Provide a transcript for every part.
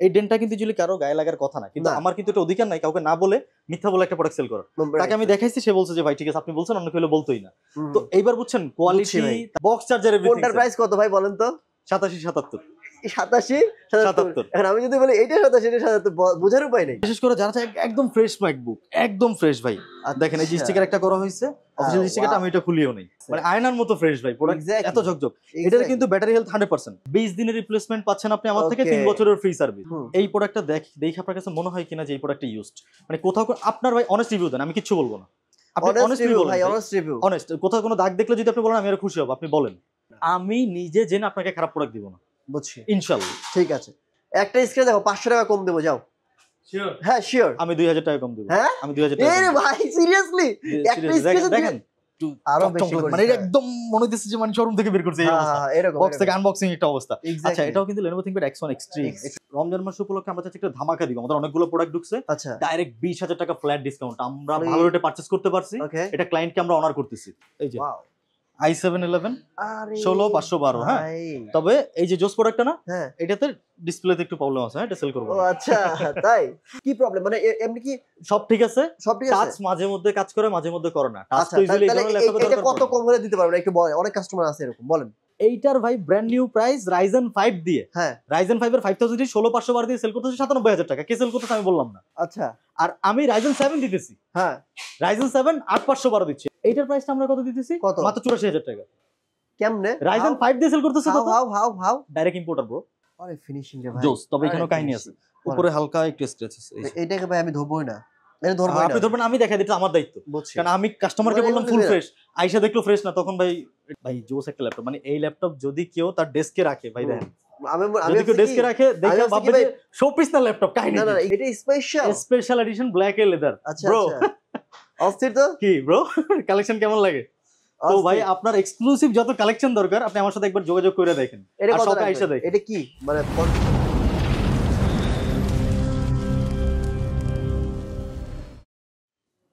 এই ডেন্টটা কিন্তু যদি কারো গায়ে লাগার কথা না, কিন্তু আমার কিন্তু এটা অধিকার নাই কাউকে না বলে মিথ্যা বলে একটা প্রোডাক্ট সেল করার। তাকে আমি দেখাইছি, সে বলছে যে ভাই ঠিক আছে আপনি বলছেন, অন্য কেউ বলতোই না। তো এইবার বুঝছেন কোয়ালিটি, বক্স চার্জার, এভরিথিং। কোনটার প্রাইস কত ভাই বলেন তো? 87 77 87 এখন আমি যদি বলি এইটা 87 এটা 77 বোঝার উপায় নেই। বিশেষ করে যারা একদম ফ্রেশ ম্যাকবুক, একদম ফ্রেশ ভাই। দেখেন এই যে স্টিকার একটা করা হয়েছে, অফিশিয়াল স্টিকারটা আমি এটা খুলিও নেই, মানে আয়নার মতো ফ্রেশ ভাই প্রোডাক্ট, এত ঝকঝক। এটার কিন্তু ব্যাটারি হেলথ 100%, 20 দিনের রিপ্লেসমেন্ট পাচ্ছেন আপনি আমার থেকে, 3 বছরের ফ্রি সার্ভিস। এই প্রোডাক্টটা দেখে আপনার কাছে মনে হয় কিনা যে এই প্রোডাক্টটা ইউজড, মানে কোথাও আপনার ভাই অনেস্ট রিভিউ দেন, আমি কিচ্ছু বলবো না। আপনি অনেস্ট রিভিউ বলেন ভাই, অনেস্ট। কোথাও কোনো দাগ দেখলে যদি আপনি বলেন আমি আরো খুশি হব, আপনি বলেন, আমি নিজে জেনে আপনাকে খারাপ প্রোডাক্ট দিব না, বুঝছি ইনশাআল্লাহ। ঠিক আছে, একটা স্ক্রিনে দেখো 500 টাকা কম দেবো, যাও। শিওর? হ্যাঁ শিওর। আমি 2000 টাকা কম দেব। হ্যাঁ আমি 2000 টাকা। আরে ভাই সিরিয়াসলি একটা স্ক্রিনে দেখেন আরো বেশি করে, মানে একদম মনে হচ্ছে যে মানে শোরুম থেকে বের করছে এই অবস্থা, বক্স থেকে আনবক্সিং একটা অবস্থা। আচ্ছা এটাও কিন্তু Lenovo ThinkPad X1 Extreme। Ramzan মাস উপলক্ষে আমরা চাচ্ছি একটা ধামাকা দিব, আমাদের অনেকগুলো প্রোডাক্ট ঢুকছে, আচ্ছা ডাইরেক্ট 20000 টাকা ফ্ল্যাট ডিসকাউন্ট, আমরা ভালো রেটে পারচেজ করতে পারছি, এটা ক্লায়েন্টকে আমরা অনার করতেছি। এই যে i7-11 16512। হ্যাঁ তবে এই যে জোস প্রোডাক্টটা না, এটাতে ডিসপ্লেতে একটু প্রবলেম আছে, এটা সেল করব। ও আচ্ছা তাই কি প্রবলেম, মানে এমনি কি সব ঠিক আছে? সব ঠিক আছে, টাচ মাঝে মধ্যে কাজ করে মাঝে মধ্যে করে না। টাচ তো ইজিলি এই ল্যাপটপে এটা কত কম হলে দিতে পারবেন একটু বলেন, অনেক কাস্টমার আছে এরকম, বলেন। এইটার ভাই ব্র্যান্ড নিউ প্রাইস Ryzen 5 দিয়ে, হ্যাঁ Ryzen 5 এর 5000 16512 দিয়ে সেল করতেছে 97000 টাকা। কে সেল করতেছে আমি বললাম না। আচ্ছা আর আমি Ryzen 7 দিতেছি, হ্যাঁ Ryzen 7 8512 দিচ্ছি। এইটার প্রাইসটা আমরা কত দিতেছি? মাত্র 84000 টাকা। কেমনে Ryzen 5 দিয়ে সেল করতেছে? কত? How direct importer bro. আরে ফিনিশিং রে ভাই জোস। তবে এখানেও কাহিনী আছে, উপরে হালকা একটু স্ক্র্যাচ আছে। এইটাকে ভাই আমি ধরবই না, এটা ধরবই না। আপনি ধরবেন, আমি দেখাই দিতে আমার দায়িত্ব, কারণ আমি কাস্টমারকে বললাম ফুল ফ্রেশ, আইসা দেখলো ফ্রেশ না, তখন ভাই জোস একটা ল্যাপটপ। মানে এই ল্যাপটপ যদি কেউ তার ডেস্কে রাখে ভাই, দেখেন আমি যদি কেউ ডেস্কে রাখে দেখে ভাববে যে শোপিস না ল্যাপটপ, কাহিনী না। এটা স্পেশাল এডিশন ব্ল্যাক এ লেদার ব্রো। অস্থির তো কি ব্রো, কালেকশন কেমন লাগে? তো ভাই আপনার এক্সক্লুসিভ যত কালেকশন দরকার আপনি আমার সাথে একবার যোগাযোগ করে দেখেন, আর শপে আইসা দেখেন। এটা কি মানে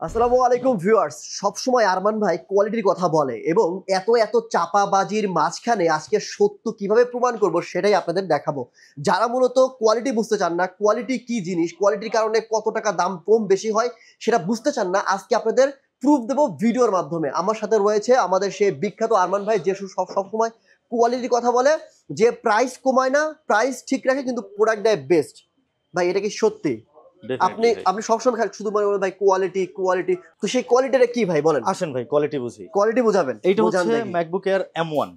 আসসালামু আলাইকুম ভিউয়ার্স। সবসময় আরমান ভাই কোয়ালিটির কথা বলে, এবং এত এত চাপাবাজির মাঝখানে আজকে সত্য কিভাবে প্রমাণ করব সেটাই আপনাদের দেখাবো। যারা মূলত কোয়ালিটি বুঝতে চান না, কোয়ালিটি কি জিনিস, কোয়ালিটির কারণে কত টাকা দাম কম বেশি হয় সেটা বুঝতে চান না, আজকে আপনাদের প্রুফ দেবো ভিডিওর মাধ্যমে। আমার সাথে রয়েছে আমাদের সেই বিখ্যাত আরমান ভাই, যে সবসময় কোয়ালিটির কথা বলে, যে প্রাইস কমায় না, প্রাইস ঠিক রাখে, কিন্তু প্রোডাক্ট দেয় বেস্ট। ভাই এটা কি সত্যি? আপনি সবসময় শুধু মনে করেন ভাই কোয়ালিটি কোয়ালিটি, তো সেই কোয়ালিটিটা কি ভাই বলেন? আসেন ভাই কোয়ালিটি বুঝি, কোয়ালিটি বুঝাবেন। এইটা হচ্ছে MacBook air M1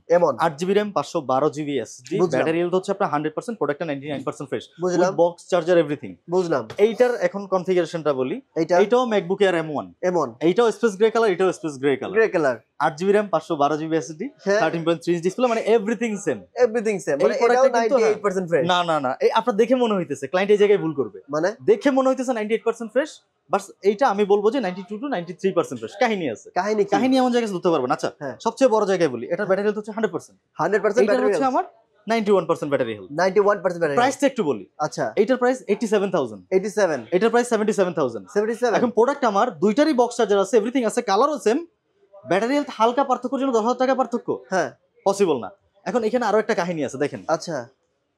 8GB RAM 512GB SSD, battery health হচ্ছে আপনার 100%, প্রোডাক্টটা 99% ফ্রেশ, বুঝলাম, বক্স চার্জার এভরিথিং বুঝলাম। এইটার এখন কনফিগারেশনটা বলি, এইটাও ম্যাকবুক এয়ার M1, এইটাও স্পেস গ্রে কালার, এটাও space grey colour, 8GB RAM 512GB SSD, 13.3 inch display, মানে এভরিথিং সেম মানে এটাও 98% ফ্রেশ। না না না, এই আপনার দেখে মনে হইতেছে, ক্লায়েন্ট এই জায়গায় ভুল করবে, মানে দেখে মনে হইতেছে 98% ফ্রেশ, বাট এইটা আমি বলবো যে 92 to 93% ফ্রেশ। কাহিনী আছে, কাহিনী এমন জায়গায় ধরতে পারবেন। আচ্ছা সবচেয়ে বড় জায়গায় বলি, এটার ব্যাটারি হেলথ হচ্ছে 100%, এটা হচ্ছে আমার 91% ব্যাটারি হেলথ, 91% ব্যাটারি। প্রাইসটা একটু বলি, আচ্ছা এইটার প্রাইস 87000, এটার প্রাইস 77000। এখন প্রোডাক্ট আমার দুইটারই বক্স চার্জার আছে, এভরিথিং আছে, কালারও সেম, ব্যাটারি হেলথ হালকা পার্থক্যের জন্য 10000 টাকা পার্থক্য, হ্যাঁ পসিবল না। এখন এখানে আরো একটা কাহিনী আছে, দেখেন। আচ্ছা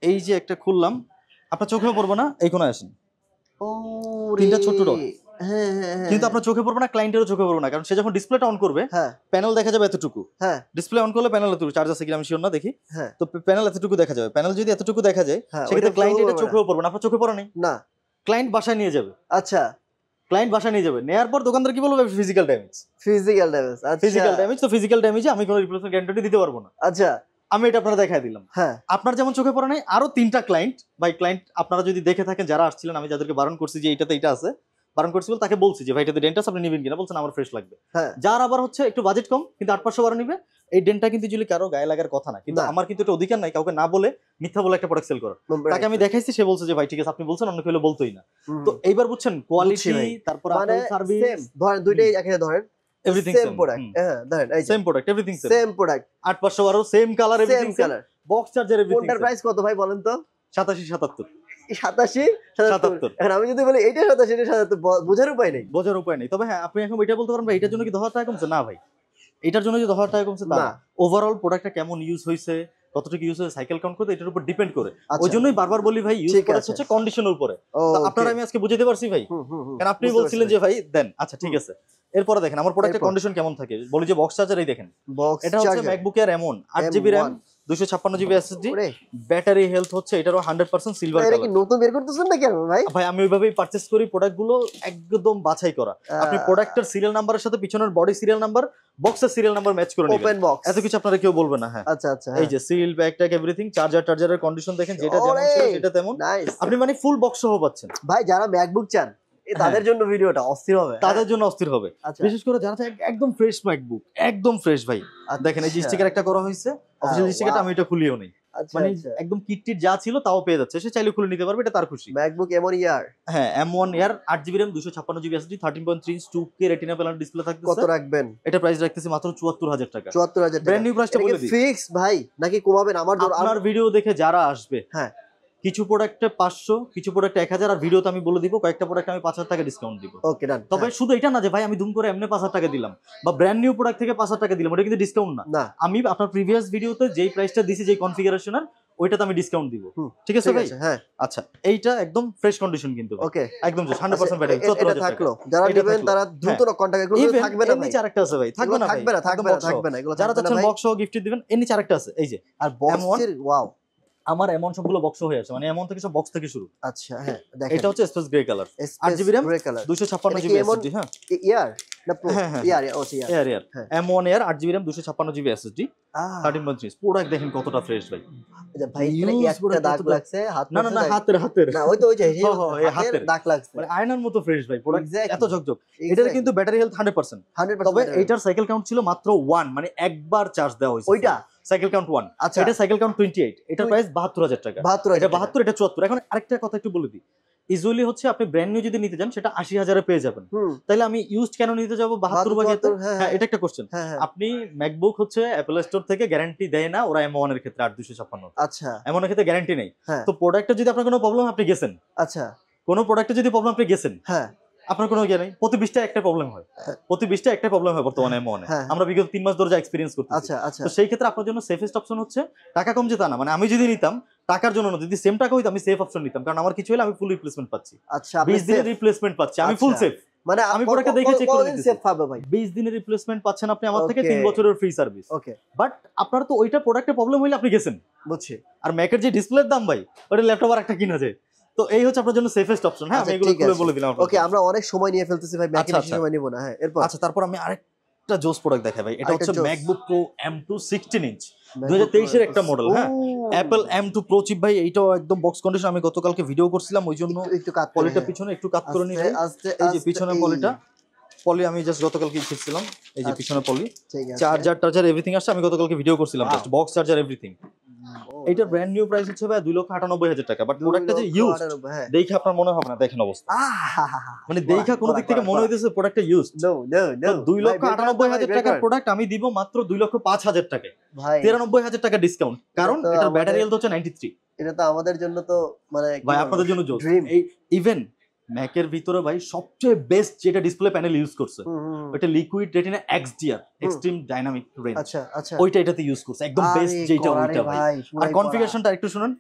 এই যে একটা খুললাম, আপনার চোখেও পড়বে না, এই কোণায় আসেন, ও তিনটা ছোট ডট, হ্যাঁ হ্যাঁ, কিন্তু আপনার চোখে পড়বে না, ক্লায়েন্টেরও চোখে পড়বে না, কারণ সে যখন ডিসপ্লেটা অন করবে প্যানেল দেখা যাবে এতটুকু, হ্যাঁ ডিসপ্লে অন করলে প্যানেল এতটুকু, চার্জ আছে কিনা আমি শিওর না, দেখি, হ্যাঁ তো প্যানেল এতটুকু দেখা যাবে। প্যানেল যদি এতটুকু দেখা যায় সেক্ষেত্রে ক্লায়েন্ট এটা চোখেও পড়বে না, আপনার চোখে পড়ে নাই না, ক্লায়েন্ট বাসায় নিয়ে যাবে। আচ্ছা ক্লায়েন্ট বাসায় নিয়ে যাবে, নেয়ার পর দোকানদার কি বলবে? Physical damage, physical damage. তো ফিজিক্যাল ড্যামেজে আমি কোনো রিপ্লেসমেন্ট গ্যারান্টি দিতে পারবো না। আচ্ছা আমি এটা আপনারা দেখাই দিলাম, হ্যাঁ আপনার যেমন চোখে পড়ে নাই, আরো 3টা ক্লায়েন্ট, ভাই ক্লায়েন্ট আপনারা যদি দেখে থাকেন, যারা আসছিলেন, আমি যাদেরকে বারণ করছি যে এইটাতে এটা আছে, বারণ করছি বল, তাকে বলছি যে ভাই এটাতে ডেন্টাস আপনি নেবেন কিনা, বলছেন আমার ফ্রেশ লাগবে। যার আবার হচ্ছে একটু বাজেট কম কিন্তু 8512 নিবে, এই ডেন্টটা কিন্তু যদি কারো গায়ে লাগার কথা না, কিন্তু আমার কিন্তু এটা অধিকার নাই কাউকে না বলে মিথ্যা বলে একটা প্রোডাক্ট সেল করার। তাকে আমি দেখাইছি, সে বলছে যে ভাই ঠিক আছে আপনি বলছেন, অন্য কেউ বলতোই না। তো এইবার বুঝছেন কোয়ালিটি, তারপর আপনি সার্ভিস, ধরেন দুইটাই একসাথে ধরেন, এভরিথিং সেম প্রোডাক্ট, হ্যাঁ ধরেন এই same product, everything same product, 8512 same colour, everything colour, box charger everything. কোনটার প্রাইস কত ভাই বলেন তো? 87 77 77। এখন আমি যদি বলি এইটা 87 এটা 77, বোঝার উপায় নেই। তবে হ্যাঁ আপনি এখন এটা বলতে পারেন ভাই এটার জন্য কি 10000 টাকা কমছে? না ভাই, এটার জন্য যে 10000 টাকা কমছে তা না, ওভারঅল প্রোডাক্টটা কেমন ইউজ হয়েছে, কতটুকু ইউজ হয়েছে সাইকেল কাউন্ট করতে এটার উপর ডিপেন্ড করে। আচ্ছা, ওই জন্যই বারবার বলি ভাই ইউজ ঠিক করা আছে। হচ্ছে কন্ডিশনের উপরে। okay, আপনারা আমি আজকে বুঝাতে পারছি ভাই, কারণ আপনি বুঝতে বলছিলেন পারছি যে ভাই দেন, আচ্ছা ঠিক আছে। এরপরে দেখেন আমার প্রোডাক্টের এরপর? কন্ডিশন কেমন থাকে, বলি যে বক্স চার্জার এই দেখেন, বক্স এটা হচ্ছে charger MacBook air M1 8GB RAM 256GB SSD, ওরে ব্যাটারি হেলথ হচ্ছে এটারও 100% সিলভার এটা কি কালার। নতুন বের করতেছেন নাকি আপনি ভাই? ভাই আমি ওইভাবেই পারচেজ করি প্রোডাক্টগুলো, একদম বাছাই করা। আপনি প্রোডাক্টের সিরিয়াল নাম্বারের সাথে পিছনের বডি সিরিয়াল নাম্বার, বক্সের সিরিয়াল নাম্বার ম্যাচ করে নেবেন, ওপেন বক্স, এত কিছু আপনারা কেউ বলবেন না। হ্যাঁ আচ্ছা আচ্ছা, এই যে সিল ব্যাগ ট্যাগ এভরিথিং, চার্জারের কন্ডিশন দেখেন, যেটা যেমন ছিল সেটা তেমন, নাইস। আপনি মানে ফুল বক্স সহ পাচ্ছেন। ভাই যারা ম্যাকবুক চান তাদের জন্য ভিডিওটা অস্থির হবে, তাদের জন্য অস্থির হবে, আচ্ছা বিশেষ করে যারা চায় একদম ফ্রেশ ম্যাকবুক, একদম ফ্রেশ ভাই। দেখেন এই যে স্টিকার একটা করা হয়েছে, অফিশিয়াল স্টিকারটা আমি এটা খুলিও নেই, আচ্ছা মানে আচ্ছা। একদম কিট যা ছিল তাও পেয়ে যাচ্ছে, সে চাইলে খুলে নিতে পারবে, এটা তার খুশি। ম্যাকবুক M1 ইয়ার হ্যাঁ M1 air 8GB RAM 256GB SSD 13.3 inch 2K retina panel display কত থাকতেছে। রাখবেন? এটা প্রাইস রাখতেছি মাত্র 74,000 টাকা। 74,000 টাকা। ব্র্যান্ড নিউ প্রাইসটা বলে দিই, ফিক্স ভাই নাকি কমাবেন? আমার আপনার ভিডিও দেখে যারা আসবে, হ্যাঁ কিছু প্রোডাক্টে 500, কিছু প্রোডাক্টে 1000, আর ভিডিওতে আমি বলে দিব কয়েকটা প্রোডাক্ট আমি 5000 টাকা ডিসকাউন্ট দিব। ওকে ডান। তবে শুধু এটা না যে ভাই আমি দুম করে এমনি 5000 টাকা দিলাম, বা ব্র্যান্ড নিউ প্রোডাক্ট থেকে 5000 টাকা দিলাম, ওটা কিন্তু ডিসকাউন্ট না। না আমি আপনার প্রিভিয়াস ভিডিওতে যেই প্রাইসটা দিছি, যেই কনফিগারেশনের, ওইটাতে আমি ডিসকাউন্ট দিব, ঠিক আছে ভাই? হ্যাঁ আচ্ছা এইটা একদম ফ্রেশ কন্ডিশন কিন্তু ভাই, ওকে একদম 100% ব্যাটারি। এটা থাকলো, যারা এটা নেবেন থাকলো। তারা দ্রুত কন্টাক্ট এগুলো Even থাকবে না এর ভাই, নিচে আরেকটা আছে ভাই, থাকবে না ভাই, থাকবে না থাকবে না থাকবে না এগুলো যারা থাকবে না চাচ্ছেন ভাই। বক্স সহ গিফট দিবেন, এর নিচে আরেকটা আছে, এই যে আর M1 বক্সের ওয়াও, আমার এমন সবগুলো বক্স হয়ে আছে, মানে এমন থেকে সব বক্স থেকে শুরু। আচ্ছা হ্যাঁ দেখেন এটা হচ্ছে space grey colour, 8GB RAM 256GB SSD। হ্যাঁ ইয়ার না প্রো? হ্যাঁ, হ্যাঁ, ইয়ার, ও ইয়ার। এয়ার হ্যাঁ। M1 air 8GB RAM 256GB SSD 13.3 product দেখেন কতটা ফ্রেশ ভাই। আচ্ছা ভাই এখানে Use একটা product দাগ কতটা- লাগছে, হাত না না না, হাতের না ওই তো ওই যে এই হাতের। দাগ লাগছে, মানে আয়নার মতো ফ্রেশ ভাই প্রোডাক্ট, Exactly. এত ঝকঝক। এটার কিন্তু ব্যাটারি হেলথ 100%, 100% তবে better। এটার সাইকেল কাউন্ট ছিল মাত্র 1, মানে একবার চার্জ দেওয়া হয়েছে ওইটা সাইকেল কাউন্ট 1। আচ্ছা এটা সাইকেল কাউন্ট 28, এটার প্রাইস 72,000 টাকা। 72,000 এটা 72, এটা 74। এখন আরেকটা কথা একটু বলে দিই, ইউজুয়ালি হচ্ছে আপনি ব্র্যান্ড নিউ যদি নিতে যান সেটা 80,000 এ পেয়ে যাবেন, হুম তাহলে আমি ইউজড কেন নিতে যাব 72 বা 72, হ্যাঁ, হ্যাঁ এটা একটা কোশ্চেন। হ্যাঁ হ্যাঁ আপনি ম্যাকবুক হচ্ছে অ্যাপল স্টোর থেকে গ্যারান্টি দেয় না, ওরা M1 এর ক্ষেত্রে 8256 আচ্ছা M1 এর ক্ষেত্রে গ্যারান্টি নেই। হ্যাঁ তো প্রোডাক্টে যদি আপনার কোনো প্রবলেম, আপনি গেছেন আচ্ছা কোনো প্রোডাক্টে যদি প্রবলেম, আপনি গেছেন, হ্যাঁ আপনার কোনো ইয়ে নেই, প্রতি 20টা একটা প্রবলেম হয়, প্রতি 20টা একটা প্রবলেম হয় বর্তমানে M1 এ। হ্যাঁ। আমরা বিগত 3 মাস ধরে যা এক্সপেরিয়েন্স করতেছি। আচ্ছা আচ্ছা তো সেই ক্ষেত্রে আপনার জন্য সেফেস্ট অপশন হচ্ছে, টাকা কম যেটা না, মানে আমি যদি নিতাম টাকার জন্য না, যদি সেম টাকা হইতো আমি সেফ অপশন নিতাম, কারণ আমার কিছু হলে আমি ফুল রিপ্লেসমেন্ট পাচ্ছি, আচ্ছা আপনি 20 দিনের রিপ্লেসমেন্ট পাচ্ছি, আমি ফুল আচ্ছা। সেফ। মানে আমি প্রোডাক্টটা দেখে চেক করে নিতেছি। সেফ পাবে ভাই। 20 দিনের রিপ্লেসমেন্ট পাচ্ছেন আপনি আমার থেকে, Okay. 3 বছরের ফ্রি সার্ভিস। ওকে বাট আপনার তো ওইটা প্রোডাক্টে প্রবলেম হইলে আপনি গেছেন, বুঝছি। আর ম্যাকের যে ডিসপ্লের দাম ভাই, ওটা ল্যাপটপ আর একটা কিনা যায়। তো এই হচ্ছে আপনার জন্য সেফেস্ট অপশন। হ্যাঁ আমি আচ্ছা, এগুলো ঠিক খুলে আছে। বলে দিলাম আপনাকে। ওকে আমরা অনেক সময় নিয়ে ফেলতেছি ভাই, ম্যাকে আচ্ছা, বেশি সময় নিব না। হ্যাঁ এরপর আচ্ছা তারপর আমি আরেকটা জোস প্রোডাক্ট দেখাই ভাই, এটা আরেকটা হচ্ছে জোস। ম্যাকবুক প্রো M2 16 ইঞ্চ 2023 এর একটা মডেল। হ্যাঁ অ্যাপল M2 প্রো চিপ ভাই, এইটাও একদম বক্স কন্ডিশন। আমি গতকালকে ভিডিও করছিলাম, ওই জন্য একটু কাট করে, পলিটা হ্যাঁ। পিছনে একটু কাট করে নি আস্তে, ভাই। আস্তে, এই যে আস্তে, পিছনে এই। পলিটা, পলি আমি জাস্ট গতকালকে শিখছিলাম, এই যে আচ্ছা। পিছনে পলি, ঠিক আছে। চার্জার এভরিথিং আসছে, আমি গতকালকে ভিডিও করছিলাম, Wow. Just box charger everything. এইটার ব্র্যান্ড নিউ প্রাইস হচ্ছে ভাই 2,98,000 টাকা, বাট প্রোডাক্টটা যে ইউজ হ্যাঁ। দেখে আপনার মনে হবে না, দেখেন অবস্থা, মানে দেখা কোনো দিক থেকে মনে হইতেছে প্রোডাক্টটা ইউজ। নো নো নো 2,98,000 টাকার প্রোডাক্ট আমি দিব মাত্র 2,05,000 টাকায়, ভাই 93,000 টাকা ডিসকাউন্ট, কারণ এটা তো এটার ব্যাটারি আমাদের- হেলথ হচ্ছে 93। এটা তো আমাদের জন্য তো মানে কি ভাই বলবো? আপনাদের জন্য জোস। Dream। এই ইভেন ম্যাকের ভিতরে ভাই সবচেয়ে বেস্ট যেটা ডিসপ্লে প্যানেল ইউজ করছে, হুম, হুম, হুম। ওটা liquid retina XDR extreme dynamic range, আচ্ছা আচ্ছা ওইটা এটাতে ইউজ করছে, একদম বেস্ট আরে যেটা কড়া রে ওইটা ভাই। আর পুরাই কনফিগারেশনটা একটু শুনুন,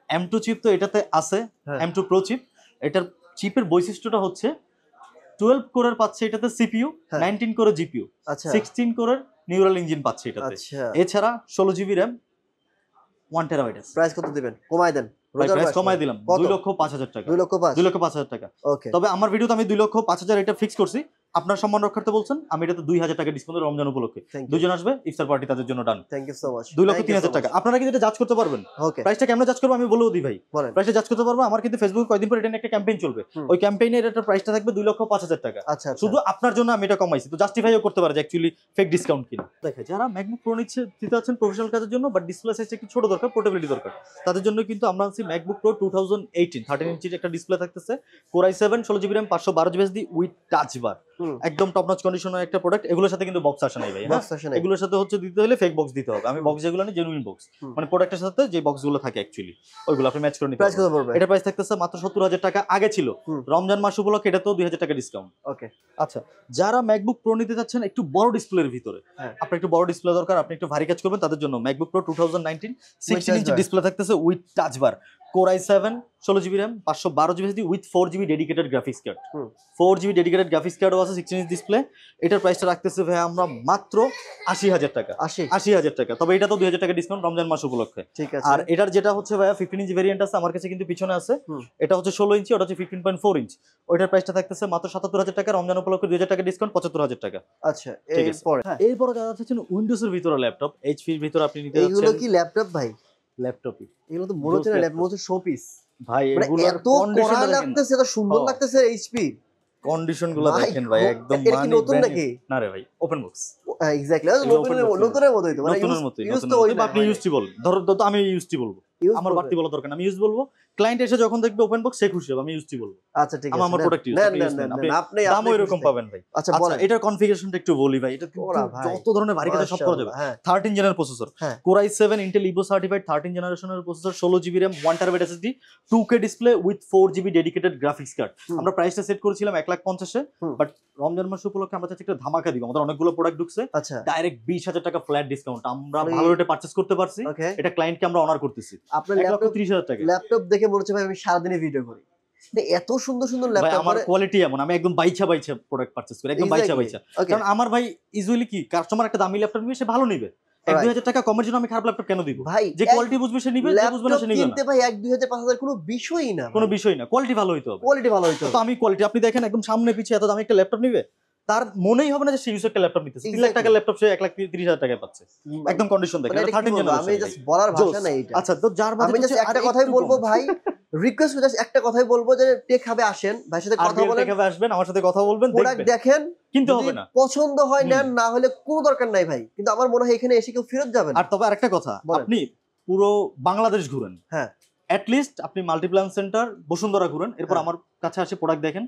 M2 চিপ তো এটাতে আছে, হ্যাঁ। M2 pro chip. এটার চিপের বৈশিষ্ট্যটা হচ্ছে 12 কোরের পাচ্ছে এটাতে সিপিইউ, হ্যাঁ। 19 কোরের জিপিইউ, কড়া। আচ্ছা 16 কোরের নিউরাল ইঞ্জিন পাচ্ছে এটাতে। আচ্ছা এছাড়া 16GB RAM 1 টেরাবাইট আছে। প্রাইস কত দিবেন? কমাই দেন, ভাই রোজার প্রাইস মাস কমাই না। দিলাম কত? 2,05,000 টাকা, 2,05,000 2,05,000 টাকা। ওকে তবে আমার ভিডিওতে আমি 2,05,000 এটা ফিক্স করছি, আপনার সম্মান রক্ষার্থে বলছেন, আমি এটাতে 2,000 টাকা ডিসকাউন্ট রমজান উপলক্ষে, থ্যাংক ইউ দুজন আসবে ইফতার পার্টি, তাদের জন্য ডান। থ্যাংক ইউ সো মাচ 2,03,000 টাকা। আপনারা কিন্তু এটা জাজ করতে পারবেন, ওকে প্রাইসটা কেমনে জাজ করবো আমি বলেও দিই ভাই, বলেন প্রাইসটা জাজ করতে পারবো। আমার কিন্তু ফেসবুকে কয়েকদিন পর এটা নিয়ে একটা ক্যাম্পেইন চলবে, হুম। ওই ক্যাম্পেইনের এটার প্রাইসটা থাকবে 2,05,000 টাকা। আচ্ছা আচ্ছা শুধু আপনার জন্য আমি এটা কমাইছি, তো জাস্টিফাইও করতে পারে যে অ্যাকচুয়ালি ফেক ডিসকাউন্ট কিনা। দেখে যারা ম্যাকবুক প্রো নিতে আছেন প্রফেশনাল কাজের জন্য, বাট ডিসপ্লে সাইজটা একটু ছোট দরকার, পোর্টেবিলিটি দরকার, তাদের জন্য কিন্তু আমরা আনছি ম্যাকবুক প্রো 2018 13 ইঞ্চির একটা ডিসপ্লে থাকতেছে, Core i7 16GB RAM 512GB SSD with touch bar, hmm. একদম টপ নচ কন্ডিশনের একটা প্রোডাক্ট। এগুলোর সাথে কিন্তু বক্স আসে নাই ভাই, হ্যাঁ বক্স আসে নাই। এগুলোর সাথে হচ্ছে দিতে হলে ফেক বক্স দিতে হবে। আমি বক্স যেগুলো নিই জেনুইন বক্স, হুম। মানে প্রোডাক্টের সাথে যে বক্সগুলো থাকে অ্যাকচুয়ালি ওইগুলো আপনি ম্যাচ করে নিতে প্রাইস পারবেন। কত পড়বে? এটা প্রাইস থাকতেছে মাত্র 70,000 টাকা, আগে ছিল হুম। রমজান মাস উপলক্ষে এটা তো 2000 টাকা ডিসকাউন্ট। ওকে। আচ্ছা, যারা ম্যাকবুক প্রো নিতে চাচ্ছেন একটু বড় ডিসপ্লের ভিতরে, হ্যাঁ। আপনার একটু বড় ডিসপ্লে দরকার, আপনি একটু ভারী কাজ করবেন, তাদের জন্য MacBook Pro 2019 16 inch touch bar। Display থাকতেছে with touch bar, core i7 16 GB RAM 512 GB SSD with 4 GB dedicated graphics card. Hmm. 4 GB dedicated graphics কার্ডও আছে, 16 ইঞ্চ ডিসপ্লে। এটার প্রাইসটা রাখতেছে ভাই আমরা মাত্র 80,000 টাকা। 80,000 টাকা, তবে এটা তো 2000 টাকা ডিসকাউন্ট রমজান মাস উপলক্ষে। ঠিক আছে। আর এটার যেটা হচ্ছে ভাইয়া 15 ইঞ্চি ভেরিয়েন্ট আছে আমার কাছে, কিন্তু পিছনে আছে। হুম। এটা হচ্ছে 16 ইঞ্চি, ওটা হচ্ছে 15.4 ইঞ্চ। ওইটার প্রাইসটা থাকতেছে মাত্র 77,000 টাকা, রমজান উপলক্ষে 2000 টাকা ডিসকাউন্ট 75,000 টাকা। আচ্ছা, ঠিক আছে। এরপরে এরপরে যারা চাচ্ছেন উইন্ডোজ এর ভিতরে ল্যাপটপ, এইচপি এর ভিতরে আপনি নিতে এইগুলো যাচ্ছেন কি ল্যাপটপ ভাই? ল্যাপটপই এগুলো তো মনে হচ্ছে না Just ল্যাপটপ, মনে হচ্ছে শোপিস। ভাই, মানে এগুলোর এত কন্ডিশন কড়া লাগতেছে, এত সুন্দর হ্যাঁ। লাগতেছে এইচপি। কন্ডিশন গুলো ভাই, দেখেন ভাই, একদম এটা কি মানে নতুন brand নাকি? new। না রে ভাই, ওপেন বক্স এক্স্যাক্টলি, এগুলো open box নতুনের মতোই তো, মানে নতুনের মতোই, ইউজ নতুনের তো ওই মতোই। বা আপনি ইউজটি বলুন, ধরো তো আমি ইউজটি বলবো, আমার বাড়তি বলা দরকার না, আমি ইউজ বলবো। ক্লায়েন্ট এসে যখন দেখবে ওপেন বক্স সে খুশি হবে, আমি ইউজটি বলবো। আচ্ছা ঠিক আছে, আমার প্রোডাক্ট ইউজ, আপনি use নেন, আপনি দামও এরকম পাবেন ভাই। আচ্ছা আচ্ছা, বলেন। এটার কনফিগারেশনটা একটু বলি ভাই, এটা কিন্তু ওরা ভাই, যত ধরনের ভারী কাজ সব করা যাবে। হ্যাঁ 13 জেনারেল প্রসেসর, হ্যাঁ। Core i7 Intel Evo certified 13 জেনারেশনের processor, 16 GB RAM 1 terabyte SSD, 2K display with 4 GB dedicated graphics card. Hmm. আমরা প্রাইসটা সেট করেছিলাম 1,50,000 এ, হুম। বাট রমজান মাস উপলক্ষে আমরা চাচ্ছি একটা ধামাকা দিব। আমাদের অনেকগুলো প্রোডাক্ট ঢুকছে, আচ্ছা ডাইরেক্ট 20,000 টাকা ফ্ল্যাট ডিসকাউন্ট আমরা আরে- ভালো রেটে পারচেজ করতে পারছি। ওকে। এটা ক্লায়েন্টকে আমরা অনার করতেছি আপনার 1,30,000 টাকা। ল্যাপটপ দেখে মনে হচ্ছে ভাই আমি সারাদিনে ভিডিও করি। এত সুন্দর সুন্দর ভাই ল্যাপটপ আমার কোয়ালিটি এমন, আমি একদম বাইছা প্রোডাক্ট পারচেজ করি, একদম বাইছা। ওকে। কারণ আমার ভাই ইউজুয়ালি কি, কাস্টমার একটা দামি ল্যাপটপ নিবে, সে ভালো নিবে। Right. 1-2,000 টাকা কমের জন্য আমি খারাপ ল্যাপটপ কেন দিব? ভাই যে কোয়ালিটি বুঝবে সে নিবে, যে বুঝবে না ল্যাপটপ সে নিবে না। কিনতে ভাই 1-2,000 5,000 কোনো বিষয়ই না, কোনো বিষয় না, কোয়ালিটি ভালো হইতে হবে। কোয়ালিটি ভালো হইতো। তো আমি কোয়ালিটি, আপনি দেখেন একদম সামনে পিছে এত দামি একটা ল্যাপটপ নিবে, তার মনেই হবে না যে সে ইউজ একটা ল্যাপটপ নিতেছে। 3 লাখ টাকার ল্যাপটপ সে 1,30,000 টাকায় পাচ্ছে, একদম কন্ডিশন দেখেন। মানে এটা এটা কি 13 বলবো, আমি জেনারেশন। জাস্ট বলার ভাষা নাই এটা। আচ্ছা, তো যার আমি বাজেট জাস্ট একটা কথাই বলবো ভাই, রিকোয়েস্ট জাস্ট একটা কথাই বলবো যে টেক হাবে আসেন, ভাইয়ের সাথে কথা বলেন, আসবেন আমার সাথে কথা বলবেন, প্রোডাক্ট দেখবেন, দেখেন, কিনতে যদি হবে না। পছন্দ হয় নেন, না হলে কোনো দরকার নাই ভাই। কিন্তু আমার মনে হয় এখানে এসে কেউ ফেরত যাবেন। আর তবে আরেকটা কথা, বলেন। আপনি পুরো বাংলাদেশ ঘুরেন, হ্যাঁ। অ্যাট লিস্ট আপনি মাল্টিপ্লান সেন্টার, বসুন্ধরা ঘুরেন, এরপর হ্যাঁ। আমার কাছে আসে প্রোডাক্ট দেখেন,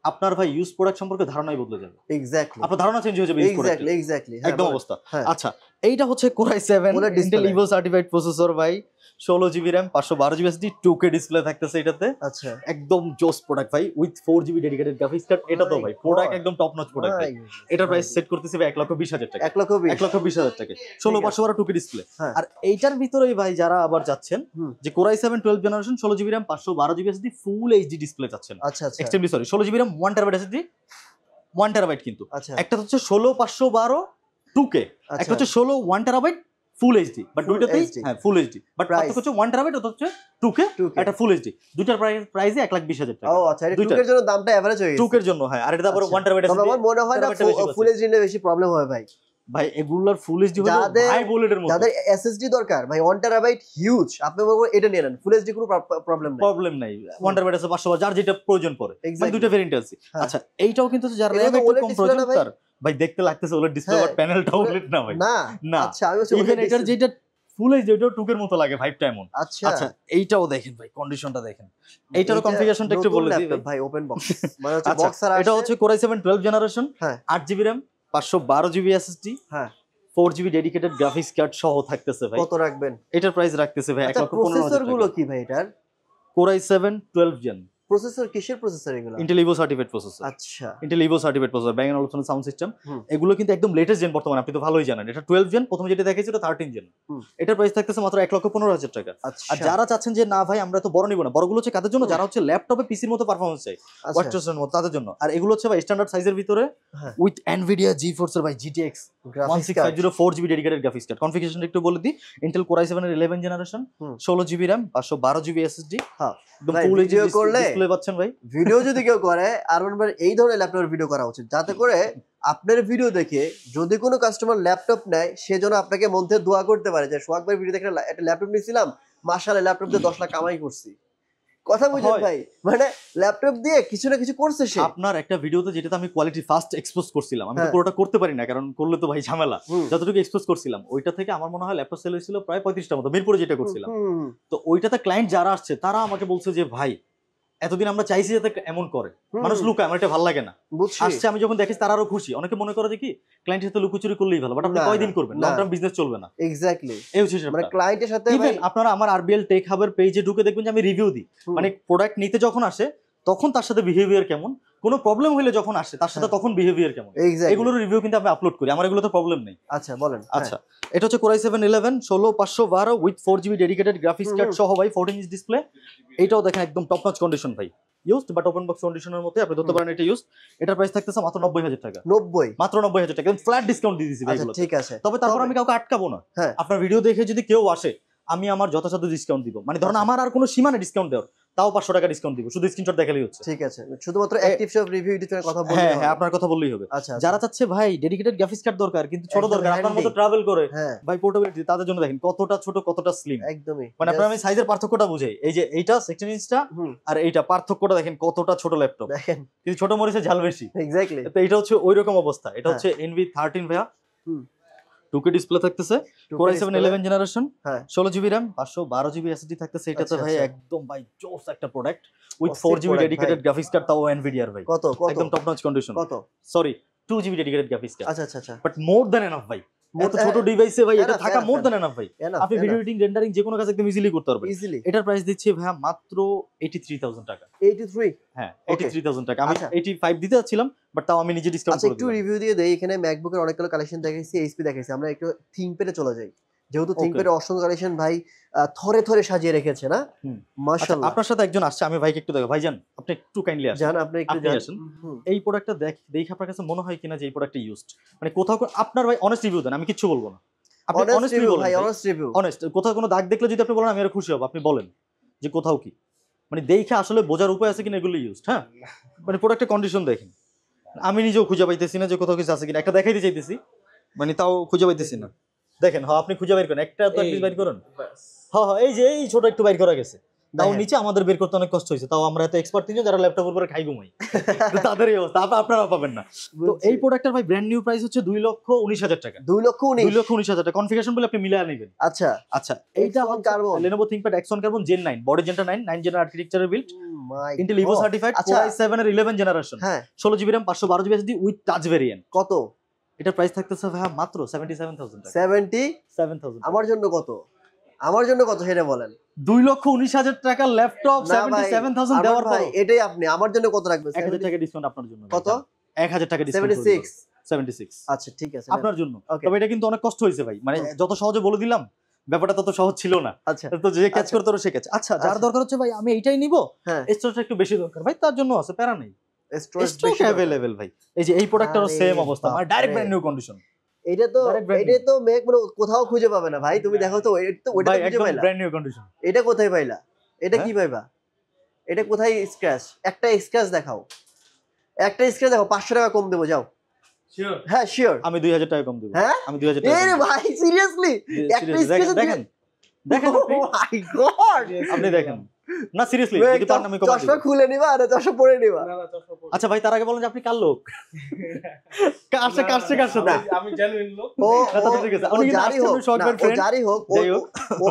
আপনার ভাই ইউজ প্রোডাক্ট সম্পর্কে ধারণাই বদলে যাবে। এক্স্যাক্টলি আপনার ধারণা চেঞ্জ হয়ে যাবে ইউজ প্রোডাক্ট, এক্স্যাক্টলি একদম অবস্থা। হ্যাঁ। আচ্ছা, এইটা হচ্ছে core i7 Full display। Intel Evo certified processor ভাই, 16 GB RAM 512 GB SSD, 2K display থাকতেছে এটাতে। আচ্ছা একদম জোস প্রোডাক্ট ভাই, with 4 GB dedicated graphics card. এটা তো My ভাই প্রোডাক্ট God। একদম টপ নচ প্রোডাক্ট ভাই। এটার প্রাইস সেট করতেছি ভাই 1,20,000 টাকা। 1,20,000 1,20,000 টাকা, 16/512 2K ডিসপ্লে। হ্যাঁ। আর এইটার ভিতরেই ভাই যারা আবার যাচ্ছেন হুম। যে core i7 12 generation, 16 GB RAM 512 GB SSD, ফুল এইচডি ডিসপ্লে চাচ্ছেন, আচ্ছা আচ্ছা extremely sorry 16 GB RAM 1 terabyte SSD, 1 terabyte কিন্তু। আচ্ছা একটা হচ্ছে 16/512 2K, একটা হচ্ছে 16 1 terabyte full HD, but Full দুইটাতেই HD হ্যাঁ ফুল এইচডি, বাট Price? পার্থক্য হচ্ছে 1 টেরাবাইট ওটা হচ্ছে 2K, 2K একটা ফুল এইচডি। দুইটার প্রাইসে 1,20,000 টাকা। ও আচ্ছা, এটা দুইটা। 2 এর জন্য দামটা এভারেজ হয়ে গেছে। 2K এর জন্য হ্যাঁ, আর এটা আবার আচ্ছা। 1 টেরাবাইট তবে এসএসডি। আমার মনে হয় না টেরাবাইটটা বেশি ফুল এইচডি নিলে বেশি প্রবলেম হবে ভাই। ভাই এগুলার ফুল এইচডি হলো যাদের- হাই বুলেটের মতো, যাদের এসএসডি দরকার ভাই 1 টেরাবাইট হিউজ, আপনি বলবো এটা নিয়ে নেন, ফুল এইচডি কোনো প্রবলেম নাই। প্রবলেম নাই। 1 টেরাবাইট আছে 500, যার যেটা প্রয়োজন পড়ে, মানে Exactly। দুইটা ভেরিয়েন্ট আছে। হ্যাঁ। আচ্ছা, এইটাও কিন্তু যার এটা র‍্যাম তো একটু OLED কম display প্রয়োজন না ভাই? তার ভাই দেখতে লাগতেছে ওলেড ডিসপ্লে, হ্যাঁ, বাট প্যানেলটা ওলেড না ভাই। না না। আচ্ছা আমি বলছি ইভেন OLED এটার display। যেটা ফুল এইচডি ওটাও 2K এর মতো লাগে, ভাইবটা এমন। আচ্ছা আচ্ছা, এইটাও দেখেন ভাই, কন্ডিশনটা দেখেন। এইটারও এটা কনফিগারেশনটা একটু নতুন বলে দিই laptop ভাই, ওপেন বক্স মানে হচ্ছে আচ্ছা, বক্স আর এটা হচ্ছে কোর i7 12 জেনারেশন, হ্যাঁ 8 জিবি র‍্যাম 512 জিবি এসএসডি, হ্যাঁ 4 জিবি ডেডিকেটেড গ্রাফিক্স কার্ড সহ থাকতেছে ভাই। কত রাখবেন? এটার প্রাইস রাখতেছে ভাই আচ্ছা 1,15,000 প্রসেসর টাকা। গুলো কি ভাই এটার? কোর i7 12 জেন, প্রসেসর কিসের প্রসেসর এগুলো? ইন্টেল ইভো সার্টিফাইড প্রসেসর, আচ্ছা Intel Evo certified processor, Bang and Olufsen sound system. Hmm. এগুলো কিন্তু একদম লেটেস্ট জেন বর্তমানে, আপনি তো ভালোই জানেন। এটা 12 জেন, প্রথমে যেটা দেখাইছি ওটা 13 জেন। হুম। এটার প্রাইস থাকতেছে মাত্র 1,15,000 টাকা। আচ্ছা আর যারা চাচ্ছেন যে না ভাই আমরা তো বড় নিব না, বড়গুলো হচ্ছে কাদের জন্য, হুম। যারা হচ্ছে ল্যাপটপে পিসির মতো পারফরম্যান্স চাই, আচ্ছা ওয়াটসের মতো, তাদের জন্য। আর এগুলো হচ্ছে ভাই স্ট্যান্ডার্ড সাইজের ভিতরে হ্যাঁ। উইথ এনভিডিয়া GeForce এর ভাই GTX graphics card 1650 4 GB dedicated graphics card. কনফিগারেশনটা একটু বলে দিই, ইন্টেল কোর i7 এর 11 জেনারেশন, হুম। 16 জিবি র‍্যাম 512 জিবি এসএসডি, হ্যাঁ একদম ভাই, ফুল এইচডি video করলে- ডিসপ্লে পাচ্ছেন ভাই। ভিডিও যদি কেউ করে আর একবার এই ধরনের ল্যাপটপের ভিডিও করা উচিত, যাতে করে আপনার ভিডিও দেখে যদি কোনো কাস্টমার ল্যাপটপ নেয় সেজন্য আপনাকে মধ্যে দোয়া করতে পারে যে সোহাগ ভাই ভিডিও দেখে একটা ল্যাপটপ নিয়েছিলাম, মাশাআল্লাহ ল্যাপটপ দিয়ে 10 লাখ কামাই করছি। কথা বুঝেন হয়। ভাই, মানে ল্যাপটপ দিয়ে কিছু না কিছু করছে সে। আপনার একটা ভিডিওতে যেটাতে আমি কোয়ালিটি ফার্স্ট এক্সপোজ করছিলাম, আমি তো হ্যাঁ। পুরোটা করতে পারি না, কারণ করলে তো ভাই ঝামেলা। হুম। যতটুকু এক্সপোজ করছিলাম ওইটা থেকে আমার মনে হয় ল্যাপটপ সেল হয়েছিল প্রায় 35টার মতো, মিরপুরে যেটা করছিলাম। হুম, তো ওইটাতে ক্লায়েন্ট যারা আসছে তারা আমাকে বলছে যে ভাই এতদিন আমরা চাইছি যাতে এমন করে, মানুষ লুকায়, আমার এটা ভালো লাগে না। বুঝছি। আসছে আমি যখন দেখি তারা আরো খুশি। অনেকে মনে করে যে কি ক্লায়েন্টের সাথে লুকোচুরি করলেই ভালো, বাট আপনি না, কয়দিন করবেন, লং না। টার্ম বিজনেস চলবে না। এক্স্যাক্টলি, এই হচ্ছে মানে সেটা। ক্লায়েন্টের সাথে ইভেন আপনারা আমার আরবিএল টেক হাবের পেজে ঢুকে দেখবেন যে আমি রিভিউ দিই, মানে প্রোডাক্ট নিতে যখন আসে তখন তার সাথে বিহেভিয়ার কেমন, কোনো প্রবলেম হলে যখন আসে তার সাথে তখন বিহেভিয়ার কেমন, এগুলোর রিভিউ কিন্তু আমি আপলোড করি। আমার এগুলোতে প্রবলেম নেই। আচ্ছা বলেন। আচ্ছা, এটা হচ্ছে Core i7-11 16512 with 4GB dedicated graphics card সহ ভাই, 14 ইঞ্চ ডিসপ্লে। এটাও দেখেন একদম টপ নচ কন্ডিশন ভাই, ইউজড বাট ওপেন বক্স কন্ডিশনের মধ্যে আপনি ধরতে পারেন এটা ইউজড। এটার প্রাইস থাকতেছে মাত্র 90000 টাকা। 90, মাত্র 90000 টাকা, ফ্ল্যাট ডিসকাউন্ট দিয়ে দিয়েছি ভাই। আচ্ছা ঠিক আছে। তবে তারপর আমি কাউকে আটকাবো না। হ্যাঁ। আপনার ভিডিও দেখে যদি কেউ আসে, আমি আমার যথাসাধ্য ডিসকাউন্ট দিব। মানে ধরুন আমার আর কোনো সীমা নেই ডিসকাউন্ট দেওয়ার, তাও 500 টাকা ডিসকাউন্ট দিব, শুধু স্ক্রিনশট দেখালেই হচ্ছে। ঠিক আছে, শুধুমাত্র অ্যাক্টিভ শপ রিভিউ এডিটরের কথা বলতে হ্যাঁ হবে। হ্যাঁ, আপনার কথা বললেই হবে। আচ্ছা যারা চাচ্ছে ভাই ডেডিকেটেড গ্রাফিক্স কার্ড দরকার কিন্তু ছোট একদম দরকার, আপনার handy। মতো ট্রাভেল করে হ্যাঁ ভাই পোর্টেবিলিটি, তাদের জন্য দেখেন কতটা ছোট কতটা স্লিম। একদমই, মানে আপনার আমি সাইজের পার্থক্যটা বুঝাই, এই যে এইটা 16 ইঞ্চটা আর এইটা পার্থক্যটা দেখেন কতটা ছোট ল্যাপটপ, দেখেন কিন্তু ছোট মরিচে ঝাল বেশি। এক্স্যাক্টলি। তো এটা হচ্ছে ওইরকম অবস্থা। এটা হচ্ছে NV13 ভাইয়া, 2K ডিসপ্লে থাকতেছে, Core i7-11 জেনারেশন, হ্যাঁ। 16GB RAM 512GB SSD থাকতেছে। এটাতে আচ্ছা, ভাই আচ্ছা। একদম ভাই জোস একটা প্রোডাক্ট উইথ অস্থির 4GB product ডেডিকেটেড ভাই। গ্রাফিক্স কার্ড, তাও NVIDIA ভাই, কত কত একদম টপ নচ কন্ডিশন। কত? Sorry 2GB dedicated graphics card, আচ্ছা আচ্ছা আচ্ছা, বাট মোর দ্যান এনাফ ভাই। এত ছোট ডিভাইসে ভাই এটা enough, থাকা enough, মোর enough। দ্যান এনাফ ভাই। আপনি ভিডিও এডিটিং রেন্ডারিং যে কোনো কাজ একদম ইজিলি করতে পারবেন। ইজিলি। এটার প্রাইস দিচ্ছি ভাইয়া মাত্র 83000 টাকা। 83। হ্যাঁ, Okay. 83000 টাকা। আমি আচ্ছা। 85 দিতে যাচ্ছিলাম, বাট তাও আমি নিজে ডিসকাউন্ট আচ্ছা করে একটু দিলাম। রিভিউ দিয়ে দেই। এখানে ম্যাকবুকের অনেকগুলো কালেকশন দেখাইছি, এইচপি দেখাইছি। আমরা একটু থিংকপ্যাডে চলে যাই, যেহেতু থিংকপ্যাডে অসংখ্য কালেকশন ভাই থরে থরে সাজিয়ে রেখেছে না। আচ্ছা, মাশাআল্লাহ। আপনার সাথে একজন আসছে, আমি ভাইকে একটু দেখো। ভাইজান আপনি একটু কাইন্ডলি আসেন। জান আপনি একটু আপনি জান। আসেন। এই প্রোডাক্টটা দেখে আপনার কাছে মনে হয় কিনা যে এই প্রোডাক্টটা ইউজড, মানে কোথাও আপনার ভাই অনেস্ট রিভিউ দেন, আমি কিচ্ছু বলবো না। আপনি অনেস্ট অনেস্টলি রিভিউ বলেন ভাই, ভাই, অনেস্ট রিভিউ। অনেস্ট। কোথাও কোনো দাগ দেখলে যদি আপনি বলেন আমি আরো খুশি হব। আপনি বলেন যে কোথাও কি, মানে দেখে আসলে বোঝার উপায় আছে কিনা এগুলো ইউজড। হ্যাঁ, মানে প্রোডাক্টের কন্ডিশন দেখেন। আমি নিজেও খুঁজে পাইতেছি না যে কোথাও কিছু আছে কিনা। একটা দেখাইতে চাইতেছি, মানে তাও খুঁজে পাইতেছি না। দেখেন, হ্যাঁ আপনি খুঁজে বাইর করেন, একটা তো অ্যাটলিস্ট বাইর করেন। হ্যাঁ হ্যাঁ, এই যে এই ছোট একটু বাইর করা গেছে, তাও দেখেন। নিচে আমাদের বের করতে অনেক কষ্ট হয়েছে। তাও আমরা এত এক্সপার্ট তিনজন যারা ল্যাপটপের উপরে খাই ঘুমাই, তো তাদের এই অবস্থা। আপনারা পাবেন না। তো এই প্রোডাক্টের ভাই ব্র্যান্ড নিউ প্রাইস হচ্ছে 2,19,000 টাকা। 2,19,000। 2,19,000 টাকা। কনফিগারেশন বলে আপনি মিলায় নেবেন। আচ্ছা আচ্ছা, এইটা X1 Carbon। Lenovo ThinkPad X1 Carbon Gen 9, body জেনটা 9 জেন আর্কিটেকচারের build, my Intel Evo certified, আচ্ছা। Core i7 এর 11 জেনারেশন, হ্যাঁ 16GB RAM 512GB SSD with touch variant. কত? এটার প্রাইস থাকতেছে ভাই মাত্র 77,000 টাকা। 77,000। আমার জন্য কত? আমার জন্য কত সেটা বলেন। 2,19,000 টাকা ল্যাপটপ, না ভাই, 77,000 আমার দেওয়ার ভাই পর এটাই আপনি আমার জন্য কত রাখবেন? 1000 টাকা ডিসকাউন্ট আপনার জন্য। কত? 1000 টাকা ডিসকাউন্ট। 76। 76 আচ্ছা ঠিক আছে। আপনার জন্য। Okay. তবে এটা কিন্তু অনেক কষ্ট হয়েছে ভাই, মানে যত সহজে বলে দিলাম ব্যাপারটা তত সহজ ছিল না। আচ্ছা তো যে ক্যাচ আচ্ছা। করতে পারো সে ক্যাচ। আচ্ছা, যার আচ্ছা। দরকার হচ্ছে ভাই আমি এইটাই নিব, হ্যাঁ স্টোরেজটা একটু বেশি দরকার ভাই, তার জন্য আছে, প্যারা নেই, স্টোরেজ স্টক अवेलेबल ভাই। এই যে এই প্রোডাক্টেরও আরে সেম অবস্থা, মানে ডাইরেক্ট বাপরে। ব্র্যান্ড নিউ কন্ডিশন এটা তো Direct brand এটা তো মেক মানে কোথাও খুঁজে পাবে না ভাই। তুমি দেখো তো এটা তো ওইটা ভাই, তো খুঁজে একদম পাইলা। Brand new condition. এটা কোথায় পাইলা? এটা হ্যাঁ? কি পাইবা? এটা কোথায় স্ক্র্যাচ? একটা স্ক্র্যাচ দেখাও, একটা স্ক্র্যাচ দেখাও, 500 টাকা কম দেবো যাও। শিওর? হ্যাঁ শিওর। আমি 2000 টাকা কম দেব। হ্যাঁ আমি 2000 টাকা এরে কম দেব। ভাই সিরিয়াসলি একটা Seriously, স্ক্র্যাচ দেখেন দেখেন আপনি। মাই গড। আপনি দেখেন না, সিরিয়াসলি যদি পারেন আমি কম চশমা দেব। খুলে নিবা আর চশমা পরে নিবা। না, না, চশমা পরবো। আচ্ছা ভাই, তার আগে বলেন যে আপনি কার লোক, কার সাথে কার সাথে। আমি জেনুইন লোক। ও কথা তো ঠিক আছে। আপনি কিন্তু জারি আসছেন হোক শর্ট না, ব্যান্ড ও ফ্রেন্ড, জারি হোক, যাই হোক।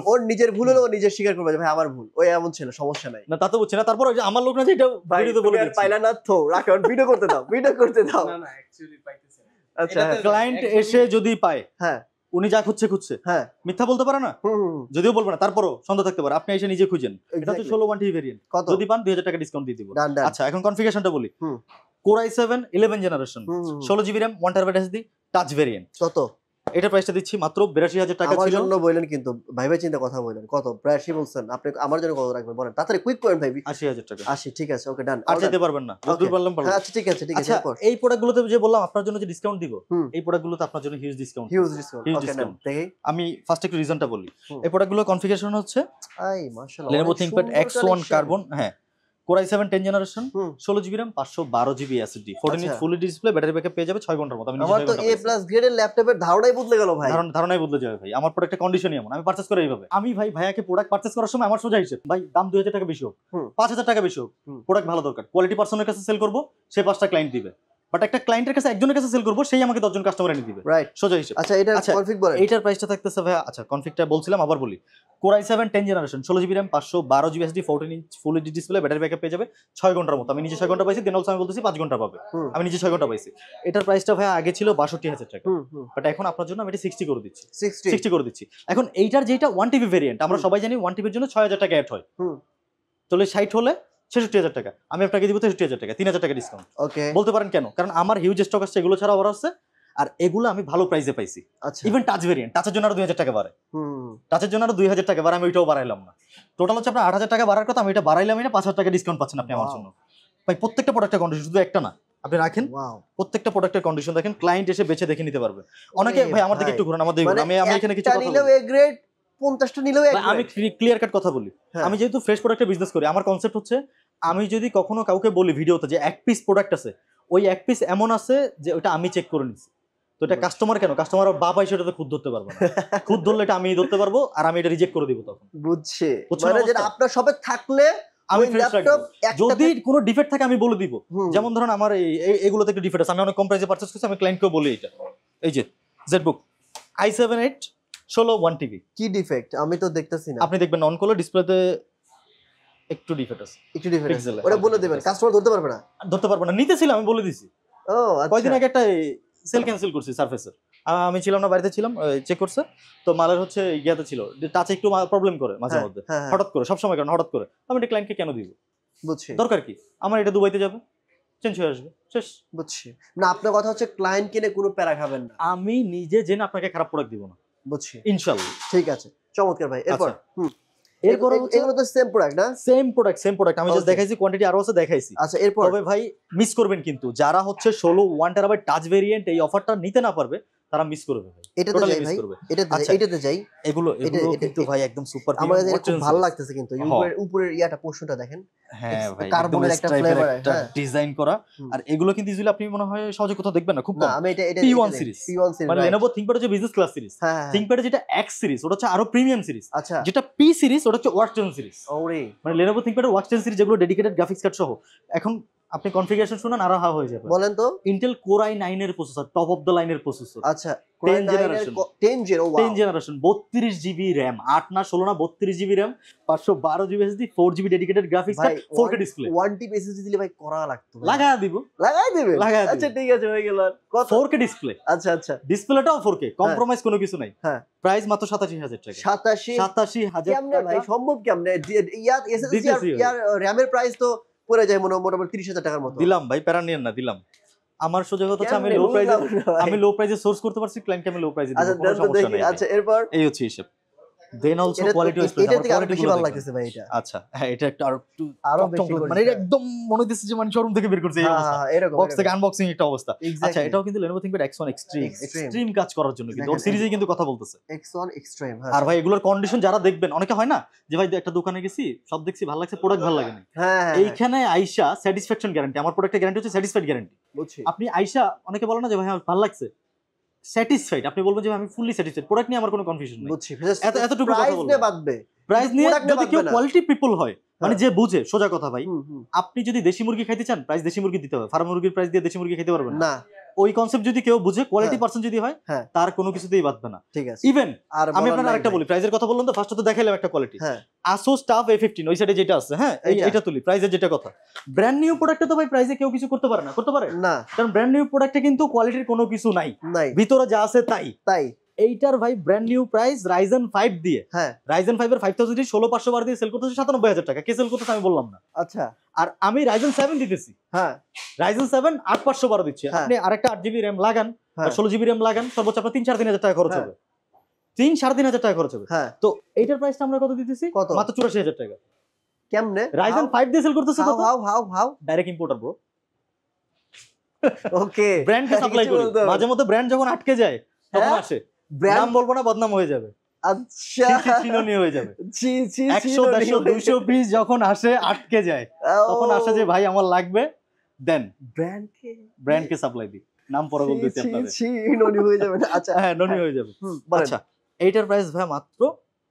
ওর নিজের ভুল হলো ও নিজে স্বীকার করবে যে ভাই আমার ভুল, ওই এমন ছিল, সমস্যা নাই। না তা তো বুঝছি না, তারপর ওই যে আমার লোক না যে এটা ভাই ভিডিওতে তুমি বলে আর দিচ্ছি। পাইলা না তো রাখো, ভিডিও করতে দাও, ভিডিও করতে দাও। না না অ্যাকচুয়ালি পাইতেছি না। আচ্ছা এটাতে- ক্লায়েন্ট এসে যদি পায়, হ্যাঁ উনি যা খুঁজছে হ্যাঁ মিথ্যা বলতে পারে না, হুম যদিও বলবো না, তারপরও সন্দেহ থাকতে পারে, আপনি এসে নিজে খুঁজেন। এটা হচ্ছে Exactly. 16 1 ভেরিয়েন্ট, কত? যদি পান 2000 টাকা ডিসকাউন্ট দিয়ে দিব। ডান ডান। আচ্ছা, এখন কনফিগারেশনটা বলি। হুম। Core i7 11 জেনারেশন, হুম, 16GB RAM 1TB SSD touch variant. কত? এটা প্রাইসটা দিচ্ছি মাত্র 82,000 টাকা আমার ছিল। জন্য বললেন কিন্তু ভাই ভাই চিন্তা কথা বললেন কত? প্রায় 80 বলছেন আপনি, আমার জন্য কত রাখবেন বলেন তাড়াতাড়ি, কুইক করেন ভাই। 80,000 টাকা। 80 ঠিক আছে, ওকে ডান। আর যেতে পারবেন না, যতদূর পারলাম পারলাম। হ্যাঁ আচ্ছা ঠিক আছে ঠিক আছে। আচ্ছা, এরপর এই প্রোডাক্টগুলোতে যে বললাম আপনার জন্য যে ডিসকাউন্ট দিব, হুম। এই প্রোডাক্টগুলোতে আপনার জন্য huge discount. Huge discount. Huge ওকে ডান discount। দেখি। আমি ফার্স্ট একটু রিজনটা বলি। হুম। এই প্রোডাক্টগুলো কনফিগারেশন হচ্ছে আই মাশাআল্লাহ Lenovo অনেক ThinkPad সুন্দর X1 collection। Carbon, হ্যাঁ, Core i7 10 জেনারেশন, হুম। 16GB RAM 512GB SSD, 14 inch আচ্ছা। ফুল ডিসপ্লে, ব্যাটারি ব্যাকআপ পেয়ে যাবে 6 ঘন্টার মতো। আমি নিজে আমার 6 তো ঘন্টা এ পাইছি। প্লাস গ্রেডের ল্যাপটপের ধারণাই বদলে গেল ভাই। ধারণাই বদলে যাবে ভাই। আমার প্রোডাক্টের কন্ডিশনই এমন, আমি পারচেজ করে এইভাবে। আমি ভাই ভাইয়াকে প্রোডাক্ট পারচেজ করার সময় আমার সোজা হিসেব, ভাই দাম 2000 টাকা বেশি হোক, হুম। 5000 টাকা বেশি হোক, হুম। প্রোডাক্ট ভালো দরকার, কোয়ালিটি পার্সনের কাছে সেল করবো, সে 5টা ক্লায়েন্ট দিবে। বাট একটা ক্লায়েন্টের কাছে একজনের কাছে সেল করবো, সেই আমাকে 10 জন কাস্টমার এনে দিবে, রাইট। সোজা হিসেব। আচ্ছা এটা আচ্ছা, কনফিগ বলেন। এইটার প্রাইসটা থাকতেছে ভাই, আচ্ছা কনফিগটা বলছিলাম আবার বলি, Core i7 10 generation 16 GB RAM 512 GB SD 14 inch full HD display, battery backup পেয়ে যাবে 6 ঘন্টার মতো। আমি নিজে 6 ঘন্টা পাইছি, দেন অলসো আমি বলতেছি 5 ঘন্টা পাবে, হুম। আমি নিজে 6 ঘন্টা পাইছি। এটার প্রাইসটা ভাই আগে ছিল 62,000 টাকা, হুম হুম বাট এখন আপনার জন্য আমি এটা 60 করে দিচ্ছি, 60 60 করে দিচ্ছি। এখন এইটার যেটা 1 টিবি ভেরিয়েন্ট, আমরা সবাই জানি 1 টিবির জন্য 6000 টাকা অ্যাড হয়, হুম তাহলে 60 হলে 66,000 টাকা, আমি আপনাকে দিব 63,000 টাকা, 3,000 টাকা ডিসকাউন্ট। ওকে বলতে পারেন কেন? কারণ আমার হিউজ স্টক আছে, এগুলো ছাড়া আবার আছে, আর এগুলো আমি ভালো প্রাইসে পাইছি। আচ্ছা ইভেন টাচ ভেরিয়েন্ট, টাচের জন্য আরো 2,000 টাকা বাড়ে, হুম টাচের জন্য আরো 2,000 টাকা বাড়ে, আমি ওইটাও বাড়াইলাম না। টোটাল হচ্ছে আপনার 8,000 টাকা বাড়ার কথা, আমি এটা বাড়াইলামই না, 5,000 টাকা ডিসকাউন্ট পাচ্ছেন আপনি আমার Wow. জন্য। ভাই প্রত্যেকটা প্রোডাক্টের কন্ডিশন, শুধু একটা না, আপনি রাখেন, ওয়াও প্রত্যেকটা প্রোডাক্টের কন্ডিশন দেখেন, ক্লায়েন্ট এসে বেছে দেখে নিতে পারবে। অনেকে ওরে ভাই আমার দিকে ভাই। একটু ঘুরুন, আমার দিকে মানে ঘুরুন, আমি এখানে কিছু একটা কথা নিলেও বলি। এ গ্রেড 50টা নিলেও এ ভাই, আমি ক্লিয়ার কাট কথা বলি, হ্যাঁ। আমি যেহেতু ফ্রেশ প্রোডাক্টের বিজনেস করি, আমার কনসেপ্ট হচ্ছে, আমি যদি কখনো কাউকে বলি ভিডিওতে যে এক পিস প্রোডাক্ট আছে, ওই এক পিস এমন আছে যে ওটা আমি চেক করে নিছি, তো এটা কাস্টমার কেন, কাস্টমার বাবা এসে ওটাতে খুদ ধরতে পারবে না, খুদ ধরলে এটা আমি ধরতে পারবো, আর আমি এটা রিজেক্ট করে দিব তখন। বুঝছে বুঝছেন মানে যেটা অবস্থা? আপনার শপে থাকলে আমি ওই ফ্রেশ ল্যাপটপ রাখবো, যদি কোনো ডিফেক্ট থাকে আমি বলে দিব। হুম। যেমন ধরুন আমার এগুলোতে একটু ডিফেক্ট আছে, আমি অনেক কম প্রাইসে পারচেজ করছি, আমি ক্লায়েন্টকেও বলি এটা, এই যে জেটবুক i7 8 16 1 টিবি, কি ডিফেক্ট আমি তো দেখতেছি না। আপনি দেখবেন অন করলে ডিসপ্লেতে একটু ডিফেক্ট আছে, একটু ডিফেক্ট Pixel এ, ওটা বলে হালকা দেবেন, difference। কাস্টমার ধরতে পারবে না। ধরতে পারবো না, নিতেছিলাম আমি বলে দিছি। ও আচ্ছা কয়দিন আগে একটা সেল ক্যান্সেল করছি সারফেসের, আমি ছিলাম না, বাড়িতে ছিলাম, চেক করছে তো মালের হচ্ছে ইয়াতে ছিল, টাচে একটু প্রবলেম করে মাঝে হ্যাঁ, মধ্যে, হ্যাঁ, হঠাৎ করে, সবসময় কারণ হঠাৎ করে, আমি এটা ক্লায়েন্টকে কেন দিব, বুঝছি দরকার কি, আমার এটা দুবাইতে যাবে, চেঞ্জ হয়ে আসবে, শেষ। বুঝছি। না আপনার কথা হচ্ছে ক্লায়েন্ট কিনে কোনো প্যারা খাবেন না। আমি নিজে জেনে আপনাকে খারাপ প্রোডাক্ট দিব না, বুঝছি ইনশাআল্লাহ। ঠিক আছে চমৎকার ভাই। এরপর আচ্ছা। হুম এরপর এগুলো তো সেম প্রোডাক্ট না? সেম প্রোডাক্ট, আমি জাস্ট Okay. দেখাইছি, কোয়ান্টিটি আরো আছে দেখাইছি। আচ্ছা এরপর তবে ভাই মিস করবেন কিন্তু, যারা হচ্ছে 16 1 টেরাবাইট টাচ ভেরিয়েন্ট এই অফারটা নিতে না পারবে, তারা মিস করবে ভাই, এটাতে টোটালি যাই মিস ভাই, করবে। এটাতে আচ্ছা। যাই, এটাতে যাই। এগুলো এটা- কিন্তু ভাই একদম সুপার আমার কাছে এটা খুব ভালো লাগতেছে কিন্তু এই হ্যাঁ। উপরের ইয়াটা পোর্শনটা দেখেন, হ্যাঁ ভাই, কার্বনের একটা flavor, হ্যাঁ। ডিজাইন করা, হুম। আর এগুলো কিন্তু ইজিলি আপনি মনে হয় সহজে কোথাও দেখবেন না, খুব না কম। আমি এটা P1 series। P1 সিরিজ মানে Lenovo ThinkPad হচ্ছে বিজনেস ক্লাস সিরিজ, হ্যাঁ হ্যাঁ, ThinkPad যেটা X সিরিজ ওটা হচ্ছে আরো প্রিমিয়াম সিরিজ, আচ্ছা যেটা P সিরিজ ওটা হচ্ছে ওয়ার্কস্টেশন সিরিজ। ওরে মানে Lenovo ThinkPad ওয়ার্কস্টেশন সিরিজ যেগুলো ডেডিকেটেড গ্রাফিক্স কার্ড সহ, এখন আপনি কনফিগারেশন শুনুন আর হা হয়ে যাবে। বলেন তো। Intel Core i9 এর প্রসেসর, টপ অফ দ্য লাইনের প্রসেসর, আচ্ছা 10 generation। 10 0 10 জেনারেশন 32 জিবি RAM, 8 না 16 না 32 GB RAM, 512 GB SSD, 4 GB dedicated graphics ভাই card, 4K display, 1 TB SSD দিলে ভাই করা লাগতো ভাই। লাগায় দিব, লাগাই দেবে লাগায় দিবে। আচ্ছা ঠিক আছে হয়ে গেল। আর কত? 4K ডিসপ্লে, আচ্ছা আচ্ছা ডিসপ্লেটাও 4K, কম্প্রোমাইজ কোনো কিছু নাই। হ্যাঁ। প্রাইস মাত্র 87,000 টাকা, 87 87,000 কেমনে ভাই টাকা। সম্ভব কেমনে? ইয়ার এসএসডি দিতেছি ভাই। ইয়ার র‍্যামের প্রাইস তো পড়ে যায় মোটামুটি 30,000 টাকার মতো। দিলাম ভাই, প্যারা নিয়েন না, দিলাম। আমার সোজা কথা হচ্ছে, আমি কেমনে? লো প্রাইসে, বুঝলাম না ভাই। আমি লো প্রাইসে সোর্স করতে পারছি, ক্লায়েন্টকে আমি লো প্রাইসে দিব, আচ্ছা কোনো দেন তো সমস্যা দেখি। নেই। আচ্ছা এরপর এই হচ্ছে হিসাব। দেন অলসো কোয়ালিটি ওয়াইজ এটা থেকে আরো বেশি ভালো লাগতেছে ভাই এটা। আচ্ছা হ্যাঁ, এটা একটা আরো একটু আরো চকচক বেশি করে, মানে এটা হ্যাঁ। একদম মনে হচ্ছে যে মানে শোরুম থেকে বের করছে এই হ্যাঁ অবস্থা, হ্যাঁ এরকম বক্স থেকে আনবক্সিং একটা অবস্থা। আচ্ছা এক্স্যাক্টলি এটাও কিন্তু Lenovo ThinkPad X1 Extreme, Extreme। Extreme কাজ করার জন্য কিন্তু ওর দেখেন, সিরিজে কিন্তু কথা বলতেছে। X1 এক্সট্রিম হ্যাঁ আর ভাই এগুলোর কন্ডিশন যারা দেখবেন, অনেকে হয় না যে ভাই একটা দোকানে গেছি, সব দেখছি ভালো লাগছে, প্রোডাক্ট ভালো লাগে না, হ্যাঁ হ্যাঁ, এইখানে আইসা স্যাটিসফ্যাকশন গ্যারান্টি, আমার প্রোডাক্টের গ্যারান্টি হচ্ছে স্যাটিসফাইড গ্যারান্টি। বুঝছি আপনি আইসা, অনেকে বলে না যে ভাই আমার ভালো লাগছে, স্যাটিসফাইড, আপনি বলবেন যে আমি ফুললি স্যাটিসফাইড, প্রোডাক্ট নিয়ে আমার কোনো কনফিউশন নেই। বুঝছি এতটুকু কথা প্রাইস বলবো। নিয়ে বাঁধবে প্রাইস নিয়ে product নিয়ে যদি কেউ বাঁধবে না। কোয়ালিটি পিপল হয়, মানে হ্যাঁ। যে বুঝে, সোজা কথা ভাই, হুম হুম আপনি যদি দেশি মুরগি খাইতে চান, প্রাইস দেশি মুরগি দিতে হবে, ফার্ম মুরগির প্রাইস দিয়ে দেশি মুরগি খেতে পারবেন না। না ওই কনসেপ্ট যদি কেউ বুঝে, কোয়ালিটি হ্যাঁ। পার্সন যদি হয়, হ্যাঁ। তার কোনো কিছুতেই বাঁধবে না। ঠিক আছে ইভেন আর আমি বলার আপনার নাই আরেকটা ভাই। বলি, প্রাইসের কথা বললাম তো, ফার্স্ট তো দেখাইলাম একটা কোয়ালিটি, হ্যাঁ Asus TUF A15 ওই সাইডে যেটা আছে, হ্যাঁ এইটা। এটা তুলি, প্রাইসের যেটা কথা, ব্র্যান্ড নিউ প্রোডাক্টে তো ভাই প্রাইসে কেউ কিছু করতে পারে না, করতে পারে, না কারণ ব্র্যান্ড নিউ প্রোডাক্টে কিন্তু কোয়ালিটির কোনো কিছু নাই, নাই ভিতরে যা আছে তাই। তাই এইটার ভাই ব্র্যান্ড নিউ প্রাইস Ryzen 5 দিয়ে, হ্যাঁ Ryzen 5 এর 5000 16500 দিয়ে সেল করতেছে 97000 টাকা, কে সেল করতেছে আমি বললাম না। আচ্ছা আর আমি Ryzen 7 দিতেছি, হ্যাঁ Ryzen 7 8512 দিচ্ছে, হ্যাঁ। আপনি আরেকটা 8GB RAM লাগান, হ্যাঁ 16GB RAM লাগান, সর্বোচ্চ আপনার 3-3.5 টাকা খরচ হ্যাঁ। হবে, 3-3.5 টাকা খরচ হবে। হ্যাঁ তো এইটার প্রাইসটা আমরা কত দিতেছি? কত? মাত্র 84000 টাকা। কেমনে Ryzen 5 দিয়ে সেল করতেছে হাউ কত? How how how direct importer bro, okay ব্র্যান্ডকে সাপ্লাই করি, মাঝে মধ্যে ব্র্যান্ড যখন আটকে যায় তখন হ্যাঁ? আসে, ব্র্যান্ড নাম বলবো না, বদনাম হয়ে যাবে, আচ্ছা চিনোনি হয়ে যাবে। জি জি 100-150-200 পিস যখন আসে আটকে যায়, তখন আসে যে ভাই আমার লাগবে, দেন ব্র্যান্ডকে ব্র্যান্ডকে সাপ্লাই দিই, নাম পরে বলতেছি আপনাদের, ননি হয়ে যাবে না আচ্ছা হ্যাঁ ননি হয়ে যাবে। হুম বলেন আচ্ছা এইটার প্রাইস ভাই মাত্র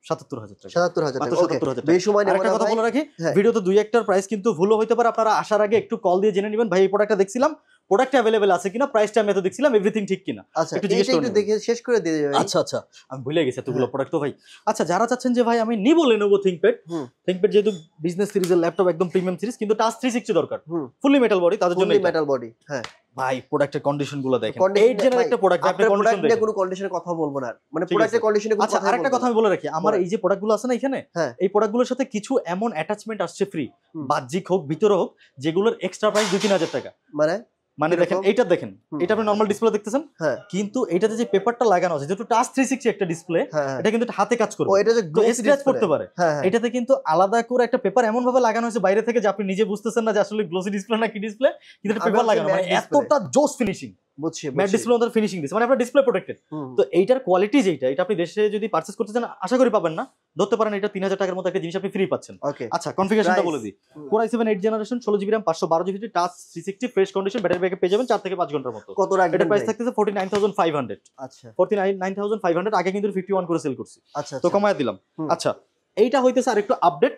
77000 টাকা, 77000 মাত্র টাকা ওকে 77000 টাকা। বেশি সময় নেব আরেকটা না কথা ভাই বলে রাখি, হ্যাঁ। ভিডিওতে দুই একটার প্রাইস কিন্তু ভুলও হইতে পারে, আপনারা আসার আগে একটু কল দিয়ে জেনে নেবেন, ভাই এই প্রোডাক্টটা দেখছিলাম প্রোডাক্ট অ্যাভেলেবেল আছে কিনা, প্রাইসটা আমি এত দেখছিলাম, এভরিথিং ঠিক কিনা। আচ্ছা একটু জিজ্ঞেস এটা করে একটু নেবেন। দেখে শেষ করে দিয়ে যাবে। আচ্ছা আচ্ছা, আমি ভুলে গেছি এতগুলো প্রোডাক্ট তো ভাই। আচ্ছা, যারা চাচ্ছেন যে ভাই আমি নিবো Lenovo ThinkPad, হুম। ThinkPad যেহেতু বিজনেস সিরিজের ল্যাপটপ, একদম প্রিমিয়াম সিরিজ, কিন্তু টাচ 360 দরকার, হুম। ফুললি মেটাল বডি, তাদের জন্য এটা। Metal body. হ্যাঁ ভাই প্রোডাক্টের কন্ডিশন গুলো দেখেন, Condition 8 জেনের ভাই, একটা প্রোডাক্ট, আপনি আপনার কন্ডিশন প্রোডাক্ট নিয়ে দেখেন। কোনো কন্ডিশনের কথা বলবো না, মানে ঠিক প্রোডাক্টের আছে। কন্ডিশনে কোনো আচ্ছা, কথাই আরেকটা বলবো কথা না। আমি বলে রাখি, আমার বলেন। এই যে প্রোডাক্টগুলো আছে না এখানে, হ্যাঁ। এই প্রোডাক্টগুলোর সাথে কিছু এমন অ্যাটাচমেন্ট আসছে ফ্রি, হুম। বাহ্যিক হোক ভিতরে হোক, যেগুলোর এক্সট্রা প্রাইস 2-3 হাজার টাকা। মানে মানে দেখেন, কিরকম? এইটা দেখেন, হুম। এটা আপনি নরমাল ডিসপ্লে দেখতেছেন, হ্যাঁ কিন্তু এটাতে যে পেপারটা লাগানো আছে, যেহেতু টাচ 360 একটা ডিসপ্লে, হ্যাঁ হ্যাঁ। এটা কিন্তু হাতে কাজ ও করবে, এটা যে তো গ্লোসি স্ক্র্যাচ ডিসপ্লে। করতে পারে। হ্যাঁ হ্যাঁ। এটাতে কিন্তু আলাদা করে একটা পেপার এমন ভাবে লাগানো হয়েছে বাইরে থেকে যে আপনি নিজে বুঝতেছেন না যে আসলে গ্লোসি ডিসপ্লে না কি ডিসপ্লে, কিন্তু একটা আমি পেপার ভাবছি লাগানো, মানে matte display। এতটা জোস ফিনিশিং, বুঝছি ম্যাট ডিসপ্লে ওদের ফিনিশিং দিচ্ছে, মানে আপনার ডিসপ্লে প্রোটেক্টেড। হুম। তো এইটার কোয়ালিটি যেটা, এটা আপনি দেশে যদি পারচেজ করতে চান, আশা করি পাবেন না, ধরতে পারেন এটা 3000 টাকার মতো একটা জিনিস আপনি ফ্রি পাচ্ছেন। ওকে আচ্ছা, কনফিগারেশনটা Price? বলে দিই। হুম। Core i7 8 generation, 16 GB RAM, 512 GB touch 360, fresh condition, battery backup পেয়ে যাবেন 4 থেকে 5 ঘন্টার মতো। কত রাখবেন এটা প্রাইস ভাই? থাকতেছে 49500। আচ্ছা 49500 আগে কিন্তু 51 করে সেল করছি, আচ্ছা তো আচ্ছা। কমায় দিলাম। হুম। আচ্ছা, এইটা হইতেছে আরেকটু আপডেট,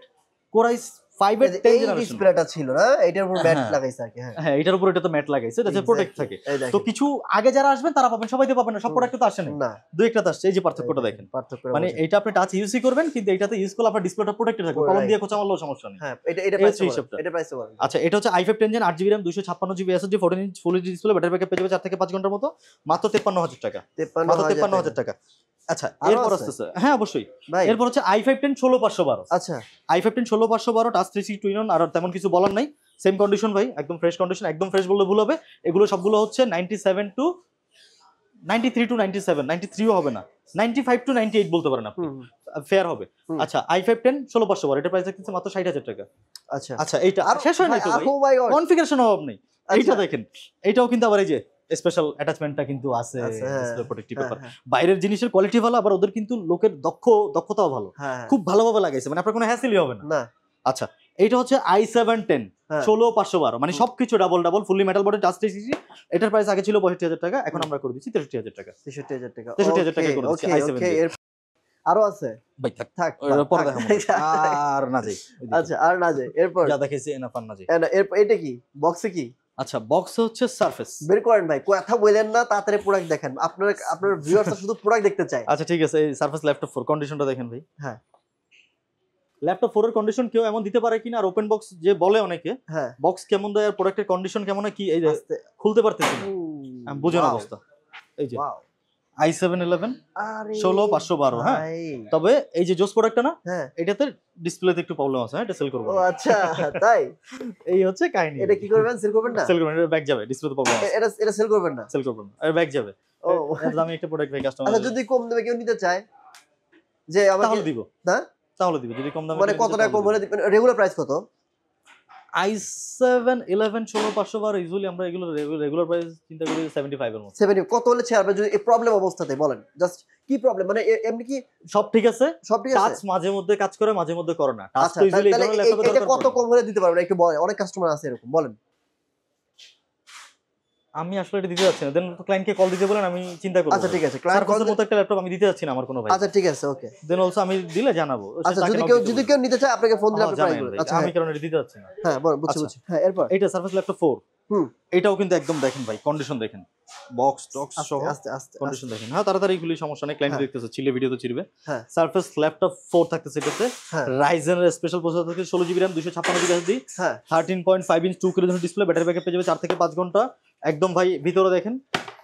Core i5 এর 10 এই জেনারেশন। ডিসপ্লেটা ছিল না, এটার উপর ম্যাট হ্যাঁ। লাগাইছে আর কি। হ্যাঁ হ্যাঁ, এটার উপর এটা তো ম্যাট লাগাইছে, এটা প্রোটেক্ট Exactly. থাকে। এই তো দেখেন। কিছু আগে যারা আসবেন তারা পাবেন, সবাই তো পাবেন না, সব হুম। প্রোডাক্ট তো আসে না, না দুই একটা তো আসছে। এই যে পার্থক্যটা দেখেন, পার্থক্য মানে এটা আপনি টাচ ইউজই করবেন, কিন্তু এটাতে ইউজ করলে আপনার ডিসপ্লেটা প্রোটেক্টেড থাকবে, কলম Right. দিয়ে কোচা মারলেও সমস্যা নেই। হ্যাঁ এটা এই প্রাইস হচ্ছে হিসাবটা। এটা প্রাইস বলেন। আচ্ছা, এটা হচ্ছে i5 10 gen, 8 GB RAM, 256 GB SSD, 14 inch full HD display, battery backup পেয়ে যাবে 4 থেকে 5 ঘন্টার মতো, মাত্র 53000 টাকা। মাত্র 53000 টাকা। আচ্ছা, আরো এরপর আছে? আসতেছে, হ্যাঁ অবশ্যই, ভাই এরপর হচ্ছে i5 10 16512। আচ্ছা i5 10 16512 টাচ 360 ইন, আর তেমন কিছু বলার নাই, সেম কন্ডিশন ভাই, একদম ফ্রেশ কন্ডিশন, একদম ফ্রেশ বললে ভুল হবে। এগুলো সবগুলো হচ্ছে 97 টু 93 টু 97, 93ও হবে না, 95 টু 98 বলতে পারেন আপনি, হুম ফেয়ার হবে। হুম। আচ্ছা, i5 10 16512, এটা প্রাইস থাকতেছে মাত্র 60000 টাকা। আচ্ছা আচ্ছা, এইটা আর শেষ হয় নাই তো ভাই, ও মাই গড কনফিগারেশন অভাব নেই। আচ্ছা। এইটা দেখেন, এইটাও কিন্তু আবার এই যে স্পেশাল অ্যাটাচমেন্টটা কিন্তু আছে, আছে, হ্যাঁ, ডিসপ্লে প্রোটেক্টিভ হ্যাঁ, পেপার। হ্যাঁ। বাইরের জিনিসের কোয়ালিটি ভালো, আবার ওদের কিন্তু লোকের দক্ষতাও ভালো, হ্যাঁ খুব ভালোভাবে লাগাইছে, মানে আপনার কোনো হ্যাসেলই হবে না। না আচ্ছা, এইটা হচ্ছে i7 10 হ্যাঁ। 16512, মানে সবকিছু double double, fully metal body, touch 360। এটার প্রাইস আগে ছিল 65000 টাকা, এখন আমরা করে দিচ্ছি 63000 টাকা। 63000 টাকা 63000 টাকা করে দিচ্ছি, ওকে i7 ওকে দিয়ে। আরো আছে ভাই থাক, থাক পরে থাক। দেখাবো, আর না যাই ওইদিকে। আচ্ছা আর না যায় এরপর যা দেখাইছি এনাফ, আর না যাই। এটা কি বক্সে কি আচ্ছা, বক্সে হচ্ছে সারফেস। বের করেন ভাই, কথা বলেন না, তাড়াতাড়ি প্রোডাক্ট দেখেন, আপনার ভিউয়ার্সরা শুধু প্রোডাক্ট দেখতে চায়। আচ্ছা ঠিক আছে, এই সারফেস ল্যাপটপ 4 কন্ডিশনটা দেখেন ভাই। হ্যাঁ ল্যাপটপ 4 এর কন্ডিশন কেউ এমন দিতে পারে কিনা, আর ওপেন বক্স যে বলে অনেকে, হ্যাঁ বক্স কেমন দেয় আর প্রোডাক্টের কন্ডিশন কেমন হয় কি, এই যে আস্তে খুলতে পারতেছি না, আমি বুঝেন Wow, অবস্থা। এই যে wow, i7 11 আরে 16512, হ্যাঁ। ভাই, তবে এই যে জোস প্রোডাক্টটা না, হ্যাঁ এটাতে ডিসপ্লেতে একটু প্রবলেম আছে, হ্যাঁ, এটা সেল করব ও না। আচ্ছা তাই, এই হচ্ছে কাহিনী। এটা কি করবেন, সেল করবেন না? সেল করবেন, এটা ব্যাক যাবে, ডিসপ্লেতে প্রবলেম আছে, এটা সেল করবেন না? সেল করবেন না, আর ব্যাক যাবে। ও এত দামি একটা প্রোডাক্ট ভাই কাস্টমার, আচ্ছা যদি কম দামে কেউ নিতে চায়, যে আমাকে তাহলে দিব, না তাহলে দিব, যদি কম দামে মানে কত টাকা কম হলে রেগুলার প্রাইস কত? i7 11 16512 ইউজুয়ালি আমরা এগুলো রেগুলার প্রাইস চিন্তা করি 75 এর মতো। 70 কত হলে ছাড়বে যদি এই প্রবলেম অবস্থাতে বলেন, জাস্ট কি প্রবলেম, মানে এমনি কি সব ঠিক আছে, সব ঠিক টাচ আছে? মাঝে মধ্যে কাজ করে, মাঝে মধ্যে করে না, টাচ আচ্ছা তো ইউজুয়ালি তাহলে এই ল্যাপটপে এটা দরকার কত পড়ে না। কম হলে দিতে পারবেন একটু বলেন, অনেক কাস্টমার আছে এরকম, বলেন। আমি আসলে এটা দিতে যাচ্ছি না, দেন ক্লায়েন্টকে কল দিতে বলেন, আমি চিন্তা করব। আচ্ছা ঠিক আছে, ক্লায়েন্ট সার্ফেসের মতো একটা ল্যাপটপ আমি দিতে যাচ্ছি না আমার কোনো ভাই, আচ্ছা ঠিক আছে ওকে। দেন অলসো আমি দিলে জানাবো। সে আচ্ছা তাকে যদি knock কেউ দিতে যদি বলবো। কেউ নিতে চায় আপনাকে ফোন দিলে হ্যাঁ, আপনি ট্রাই জানাই করবেন। ভাই, আচ্ছা আমি কারণ এটা দিতে যাচ্ছি না। হ্যাঁ বল, বুঝছি আচ্ছা। বুঝছি। হ্যাঁ এরপর এইটা সার্ফেস ল্যাপটপ 4, হুম এটাও কিন্তু একদম দেখেন ভাই, কন্ডিশন দেখেন, বক্স টক্স আস্তে সহ আস্তে আস্তে কন্ডিশন দেখেন। হ্যাঁ, তাড়াতাড়ি খুলি, সমস্যা নেই, ক্লায়েন্ট হ্যাঁ। দেখতেছে, চিলে ভিডিও তো চিরবে। হ্যাঁ সার্ফেস ল্যাপটপ 4 থাকতেছে এটাতে, হ্যাঁ রাইজেন এর স্পেশাল প্রসেসর থেকে 16 জিবি RAM, 256 জিবি SSD, হ্যাঁ 13.5 inch 2 kilo display, battery backup পেয়ে যাবে 4 থেকে 5 ঘন্টা। একদম ভাই ভিতরে দেখেন,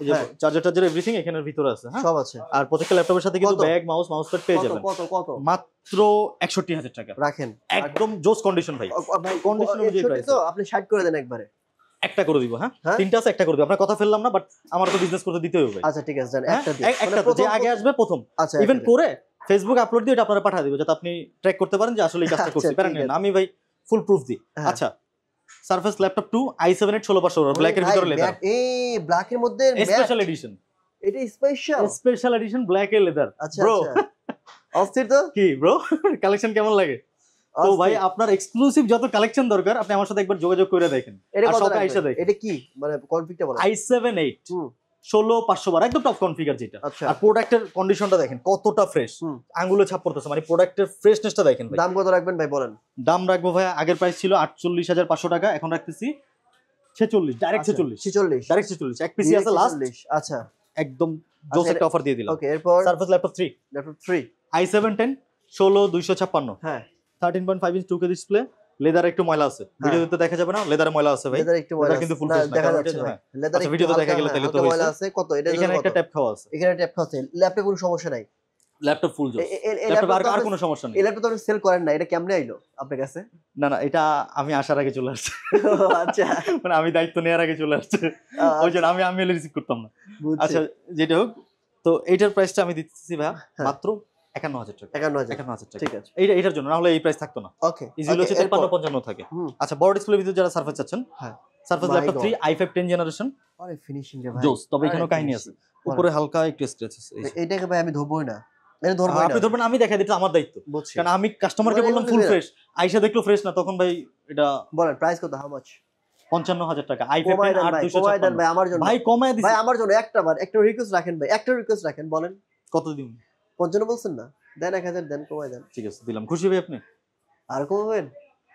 এই যে হ্যাঁ। চার্জার এভরিথিং এখানের ভিতরে আছে, হ্যাঁ। সব আছে। আর প্রত্যেকটা ল্যাপটপের সাথে কিন্তু কত? ব্যাগ, মাউস প্যাড পেয়ে কত যাবেন কত কত মাত্র 61000 টাকা, রাখেন একদম জোস কন্ডিশন ভাই। ভাই condition অনুযায়ী 61 price তো আপনি 60 করে দেন একবারে। একটা করে দিব, হ্যাঁ, হ্যাঁ? তিনটা আছে, একটা করে দিব, আপনার কথা ফেললাম না, বাট আমার তো বিজনেস করতে দিতে হবে। আচ্ছা ঠিক আছে জান, হ্যাঁ? একটা দিন একটা তো, যে আগে আসবে প্রথম, আচ্ছা ইভেন একটা দিন। করে ফেসবুক আপলোড দিয়ে এটা আপনারা পাঠিয়ে দিব, যাতে আপনি ট্র্যাক করতে পারেন যে আসলে এই কাজটা আচ্ছা, করছি। প্যারা ঠিক নেন না, আছে। আমি ভাই ফুল প্রুফ দিই। হ্যাঁ। আচ্ছা, সারফেস ল্যাপটপ 2 i7 এর 16512 ব্ল্যাক এর ভাই, ভিতরে লেদার, matte, এই ব্ল্যাক এর মধ্যে স্পেশাল এডিশন, এটা স্পেশাল। স্পেশাল এডিশন ব্ল্যাক এর লেদার। আচ্ছা ব্রো আচ্ছা অস্থির তো। কি ব্রো, কালেকশন কেমন লাগে? তো অস্থির। ভাই আপনার এক্সক্লুসিভ যত কালেকশন দরকার আপনি আমার সাথে একবার যোগাযোগ করে দেখেন, এটা আর কত শপে রাখবেন? আইসা দেখেন। এটা কি মানে কনফিগটা বলেন। i7 8 হুম 16512 একদম টপ কনফিগার যেটা। আচ্ছা আর প্রোডাক্টের কন্ডিশনটা দেখেন কতটা ফ্রেশ, হুম। আঙ্গুলে ছাপ পড়তেছে, মানে প্রোডাক্টের ফ্রেশনেসটা দেখেন ভাই। দাম কত রাখবেন ভাই বলেন। দাম রাখবো ভাই, আগের প্রাইস ছিল 48500 টাকা, এখন রাখতেছি 46 ডাইরেক্ট আচ্ছা, 46 46 ডাইরেক্ট 46 এক পিসি আছে লাস্ট, 46 আচ্ছা একদম জোস আচ্ছা, একটা অফার দিয়ে দিলাম। ওকে এরপর সারফেস ল্যাপটপ 3 ল্যাপটপ 3 i7 10 16256 হ্যাঁ 13.5 ইঞ্চ 2K ডিসপ্লে, লেদার একটু ময়লা আছে, ভিডিওতে দেখা যাবে না, লেদারে ময়লা আছে ভাই, লেদার একটু ময়লা এটা কিন্তু আছে। ফুল না, ফেস না, দেখা কারণ যাচ্ছে এটা- ভাই হ্যাঁ। লেদার আচ্ছা, একটু ভিডিওতে দেখা হালকা, গেলে তাহলে তো হালকা ময়লা হয়েছে। আছে কত এটা এখানে একটা ট্যাপ খাওয়া আছে, এখানে ট্যাপ আছে ল্যাপটপে কোনো সমস্যা নাই ল্যাপটপ ফুল জোস, এই ল্যাপটপ ল্যাপটপ আর কোনো সমস্যা নেই। এই ল্যাপটপ তো আপনি সেল করেন না, এটা কেমনে আইলো আপনার কাছে? না না, এটা আমি আসার আগে চলে আসছে, আচ্ছা মানে আমি দায়িত্ব নেওয়ার আগে চলে আসছে, ওই জন্য আমি রিসিভ করতাম না। বুঝছি। আচ্ছা যেটা হোক, তো এইটার প্রাইসটা আমি দিচ্ছি ভাই হ্যাঁ। মাত্র 51000 টাকা, 51000 51000 টাকা। ঠিক আছে এটার জন্য, না হলে এই প্রাইস থাকতো না, ওকে ইজিলি হচ্ছে 53-55 থাকে। হুম আচ্ছা বড় ডিসপ্লে ভিতরে যারা সারফেস চাচ্ছেন, হ্যাঁ। Surface My laptop God. 3 i5 10 generation আরে ফিনিশিং রে ভাই জোস, তবে এখানেও আরে কাহিনী আছে, উপরে হালকা একটু স্ক্র্যাচ আছে। এই যে। এইটাকে ভাই আমি ধরবই না, এটা ধরবই না আপনি ধরবেন, আমি দেখাই দিই, এটা আমার দায়িত্ব, বুঝছি কারণ আমি কাস্টমারকে মানে বললাম এগুলো ফুল দিবে না। ফ্রেশ, আইসা দেখলো ফ্রেশ না, তখন ভাই এটা বলেন প্রাইস কত হাউ মাচ 55000 টাকা, i5 কমায় দেন ভাই, কমায় দেন 8256 ভাই আমার জন্য ভাই কমায় দিছি। ভাই আমার জন্য একটা রিকোয়েস্ট রাখেন ভাই, একটা রিকোয়েস্ট রাখেন, বলেন কত দিন? 55 বলছেন না, দেন 1000 দেন, কমায় দেন ঠিক আছে দিলাম, খুশি ভাই আপনি? আর কমাবেন